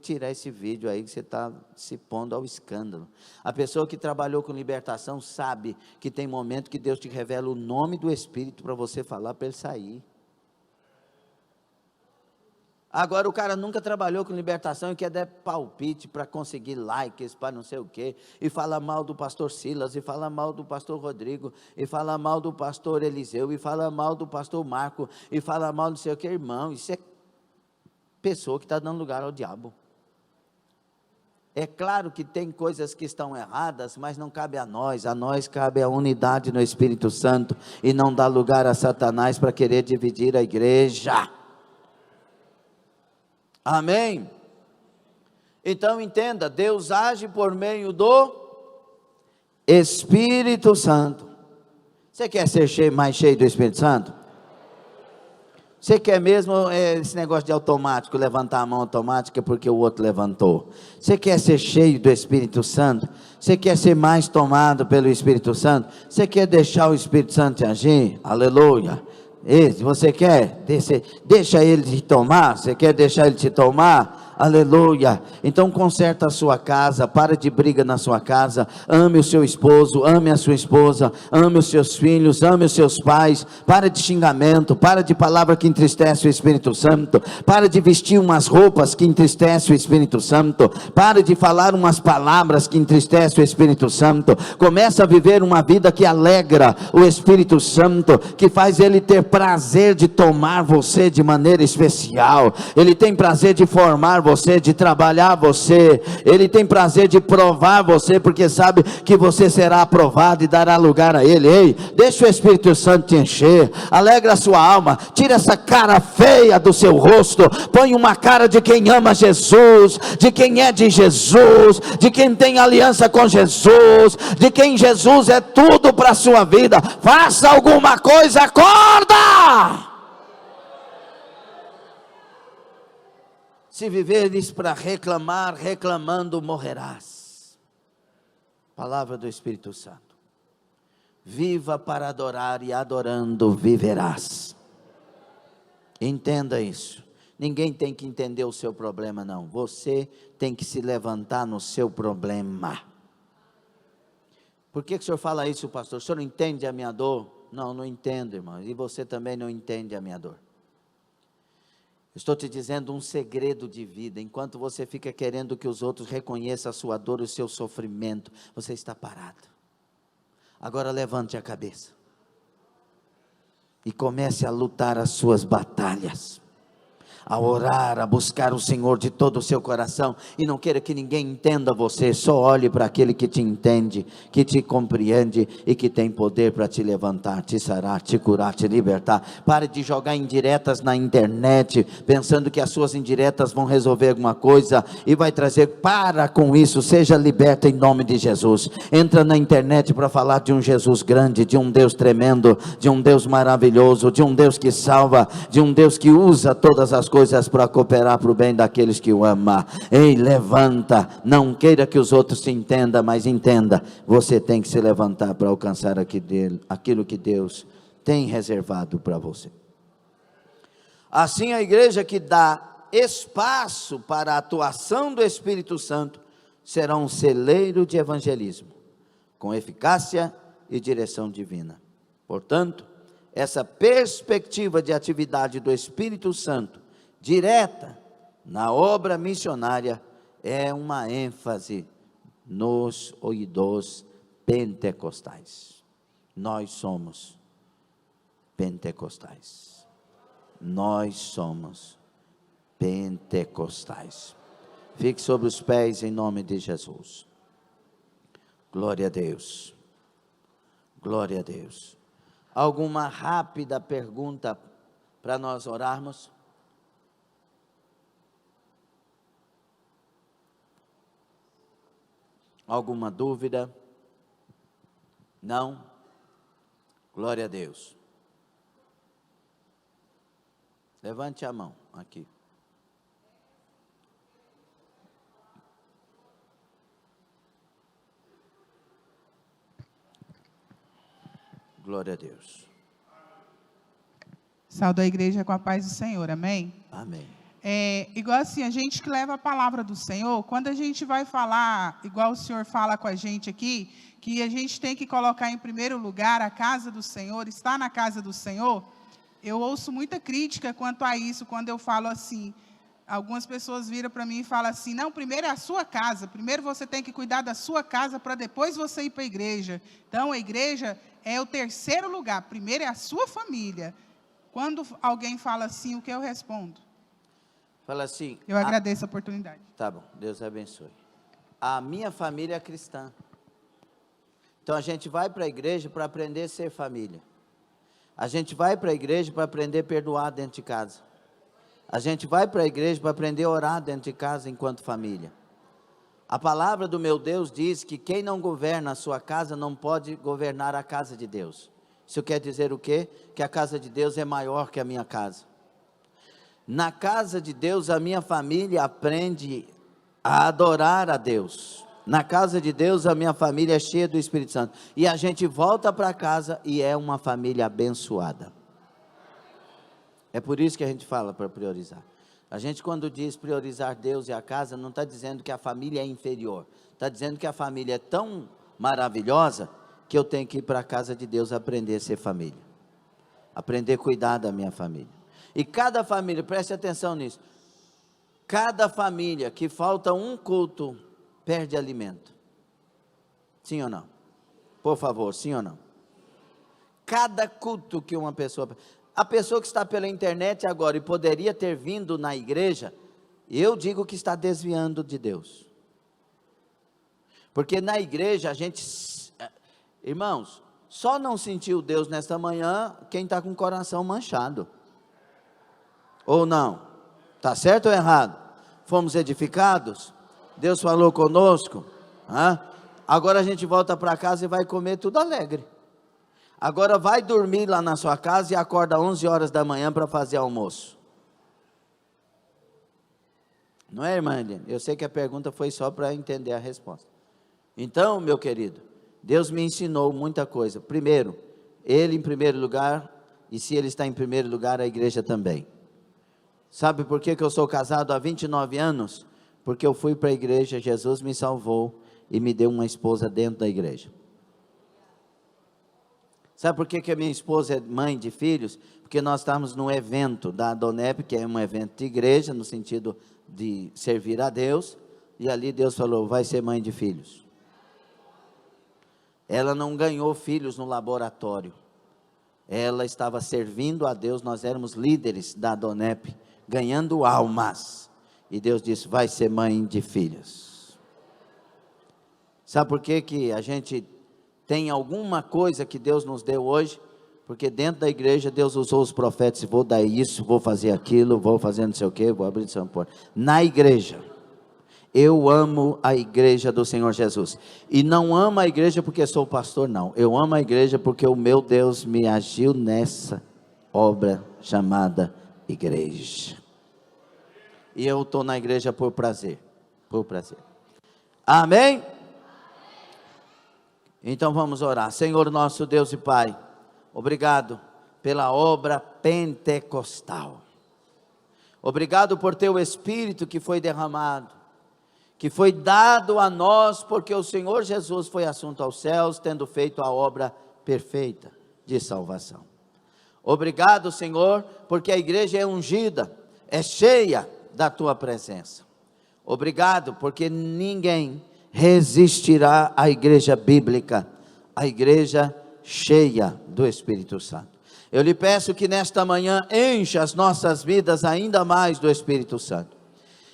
tirar esse vídeo aí, que você está se pondo ao escândalo. A pessoa que trabalhou com libertação sabe que tem momento que Deus te revela o nome do Espírito para você falar, para ele sair. Agora o cara nunca trabalhou com libertação e quer dar palpite para conseguir likes, para não sei o quê, e fala mal do pastor Silas, e fala mal do pastor Rodrigo, e fala mal do pastor Eliseu, e fala mal do pastor Marco, e fala mal não sei o que. Irmão, isso é pessoa que está dando lugar ao diabo. É claro que tem coisas que estão erradas, mas não cabe a nós cabe a unidade no Espírito Santo, e não dar lugar a Satanás para querer dividir a igreja. Amém? Então entenda, Deus age por meio do Espírito Santo. Você quer ser mais cheio do Espírito Santo? Você quer mesmo esse negócio de automático, levantar a mão automática porque o outro levantou? Você quer ser cheio do Espírito Santo? Você quer ser mais tomado pelo Espírito Santo? Você quer deixar o Espírito Santo te agir? Aleluia! Você quer? Deixa ele te tomar? Você quer deixar ele te tomar? Aleluia. Então conserta a sua casa, para de briga na sua casa, ame o seu esposo, ame a sua esposa, ame os seus filhos, ame os seus pais, para de xingamento, para de palavra que entristece o Espírito Santo, para de vestir umas roupas que entristece o Espírito Santo, para de falar umas palavras que entristece o Espírito Santo. Começa a viver uma vida que alegra o Espírito Santo, que faz ele ter prazer de tomar você de maneira especial. Ele tem prazer de formar você, de trabalhar você. Ele tem prazer de provar você, porque sabe que você será aprovado e dará lugar a ele. Ei, deixa o Espírito Santo te encher, alegra a sua alma, tira essa cara feia do seu rosto, põe uma cara de quem ama Jesus, de quem é de Jesus, de quem tem aliança com Jesus, de quem Jesus é tudo para a sua vida. Faça alguma coisa, acorda! Se viveres para reclamar, reclamando morrerás. Palavra do Espírito Santo. Viva para adorar, e adorando viverás. Entenda isso. Ninguém tem que entender o seu problema, não. Você tem que se levantar no seu problema. Por que o senhor fala isso, pastor? O senhor não entende a minha dor? Não, não entendo, irmão. E você também não entende a minha dor. Estou te dizendo um segredo de vida. Enquanto você fica querendo que os outros reconheçam a sua dor, o seu sofrimento, você está parado. Agora levante a cabeça e comece a lutar as suas batalhas, a orar, a buscar o Senhor de todo o seu coração, e não queira que ninguém entenda você, só olhe para aquele que te entende, que te compreende e que tem poder para te levantar, te sarar, te curar, te libertar. Pare de jogar indiretas na internet, pensando que as suas indiretas vão resolver alguma coisa, e vai trazer. Para com isso, seja liberta em nome de Jesus. Entra na internet para falar de um Jesus grande, de um Deus tremendo, de um Deus maravilhoso, de um Deus que salva, de um Deus que usa todas as coisas para cooperar para o bem daqueles que o amam. Ei, levanta, não queira que os outros te entendam, mas entenda, você tem que se levantar para alcançar aquilo que Deus tem reservado para você. Assim, a igreja que dá espaço para a atuação do Espírito Santo será um celeiro de evangelismo, com eficácia e direção divina. Portanto, essa perspectiva de atividade do Espírito Santo direta na obra missionária é uma ênfase nos e dos pentecostais. Nós somos pentecostais. Nós somos pentecostais. Fique sobre os pés em nome de Jesus. Glória a Deus. Glória a Deus. Alguma rápida pergunta para nós orarmos? Alguma dúvida? Não? Glória a Deus. Levante a mão aqui. Glória a Deus. Saúdo a igreja com a paz do Senhor, amém? Amém. Igual assim, a gente que leva a palavra do Senhor, quando a gente vai falar, igual o Senhor fala com a gente aqui, que a gente tem que colocar em primeiro lugar a casa do Senhor, estar na casa do Senhor, eu ouço muita crítica quanto a isso, quando eu falo assim, algumas pessoas viram para mim e falam assim, não, primeiro é a sua casa, primeiro você tem que cuidar da sua casa, para depois você ir para a igreja. Então, a igreja é o terceiro lugar, primeiro é a sua família. Quando alguém fala assim, o que eu respondo? Fala assim. Eu agradeço a oportunidade. Tá bom, Deus abençoe. A minha família é cristã. Então a gente vai para a igreja para aprender a ser família. A gente vai para a igreja para aprender a perdoar dentro de casa. A gente vai para a igreja para aprender a orar dentro de casa enquanto família. A palavra do meu Deus diz que quem não governa a sua casa não pode governar a casa de Deus. Isso quer dizer o quê? Que a casa de Deus é maior que a minha casa. Na casa de Deus, a minha família aprende a adorar a Deus. Na casa de Deus, a minha família é cheia do Espírito Santo. E a gente volta para casa e é uma família abençoada. É por isso que a gente fala para priorizar. A gente, quando diz priorizar Deus e a casa, não está dizendo que a família é inferior. Está dizendo que a família é tão maravilhosa que eu tenho que ir para a casa de Deus aprender a ser família. Aprender a cuidar da minha família. E cada família, preste atenção nisso, cada família que falta um culto, perde alimento. Sim ou não? Por favor, sim ou não? Cada culto que uma pessoa... A pessoa que está pela internet agora e poderia ter vindo na igreja, eu digo que está desviando de Deus. Porque na igreja a gente... Irmãos, só não sentiu Deus nesta manhã quem está com o coração manchado. Ou não? Está certo ou errado? Fomos edificados? Deus falou conosco? Agora a gente volta para casa e vai comer tudo alegre. Agora vai dormir lá na sua casa e acorda 11 horas da manhã para fazer almoço. Não é, irmã Eliane? Eu sei que a pergunta foi só para entender a resposta. Então, meu querido, Deus me ensinou muita coisa. Primeiro, Ele em primeiro lugar, e se Ele está em primeiro lugar, a igreja também. Sabe por que eu sou casado há 29 anos? Porque eu fui para a igreja, Jesus me salvou e me deu uma esposa dentro da igreja. Sabe por que a minha esposa é mãe de filhos? Porque nós estávamos num evento da Adonep, que é um evento de igreja, no sentido de servir a Deus, e ali Deus falou, vai ser mãe de filhos. Ela não ganhou filhos no laboratório, ela estava servindo a Deus, nós éramos líderes da Adonep, ganhando almas, e Deus disse, vai ser mãe de filhos. Sabe por que a gente tem alguma coisa que Deus nos deu hoje? Porque dentro da igreja Deus usou os profetas, vou dar isso, vou fazer aquilo, vou fazer não sei o que, vou abrir São Paulo. Na igreja, eu amo a igreja do Senhor Jesus, e não amo a igreja porque sou pastor, não, eu amo a igreja porque o meu Deus me agiu nessa obra chamada igreja, e eu estou na igreja por prazer, amém? Então vamos orar. Senhor nosso Deus e Pai, obrigado pela obra pentecostal, obrigado por teu Espírito que foi derramado, que foi dado a nós, porque o Senhor Jesus foi assunto aos céus, tendo feito a obra perfeita de salvação. Obrigado, Senhor, porque a igreja é ungida, é cheia da tua presença. Obrigado, porque ninguém resistirá à igreja bíblica, a igreja cheia do Espírito Santo. Eu lhe peço que nesta manhã encha as nossas vidas ainda mais do Espírito Santo.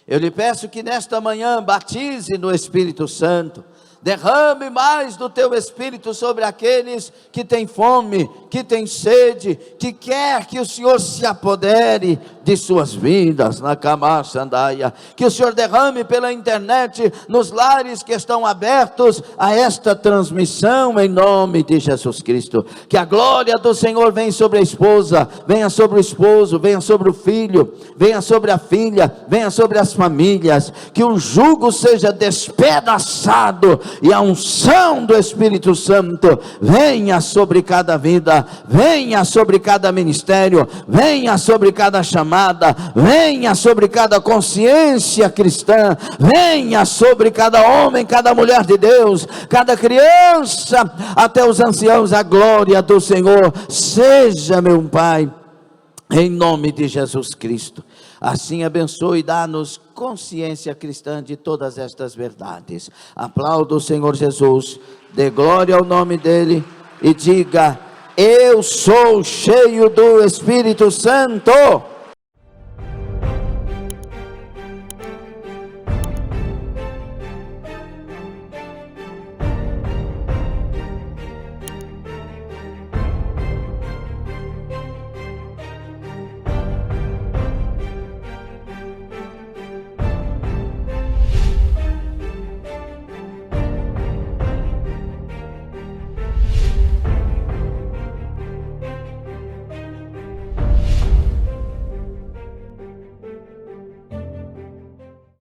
Eu lhe peço que nesta manhã batize no Espírito Santo, derrame mais do teu Espírito sobre aqueles que têm fome, que tem sede, que quer que o Senhor se apodere de suas vidas, na Camaçandaia, que o Senhor derrame pela internet, nos lares que estão abertos a esta transmissão, em nome de Jesus Cristo, que a glória do Senhor venha sobre a esposa, venha sobre o esposo, venha sobre o filho, venha sobre a filha, venha sobre as famílias, que o jugo seja despedaçado, e a unção do Espírito Santo venha sobre cada vida, venha sobre cada ministério, venha sobre cada chamada, venha sobre cada consciência cristã, venha sobre cada homem, cada mulher de Deus, cada criança, até os anciãos. A glória do Senhor seja, meu Pai, em nome de Jesus Cristo. Assim abençoe e dá-nos consciência cristã de todas estas verdades. Aplauda o Senhor Jesus, dê glória ao nome dele e diga: eu sou cheio do Espírito Santo.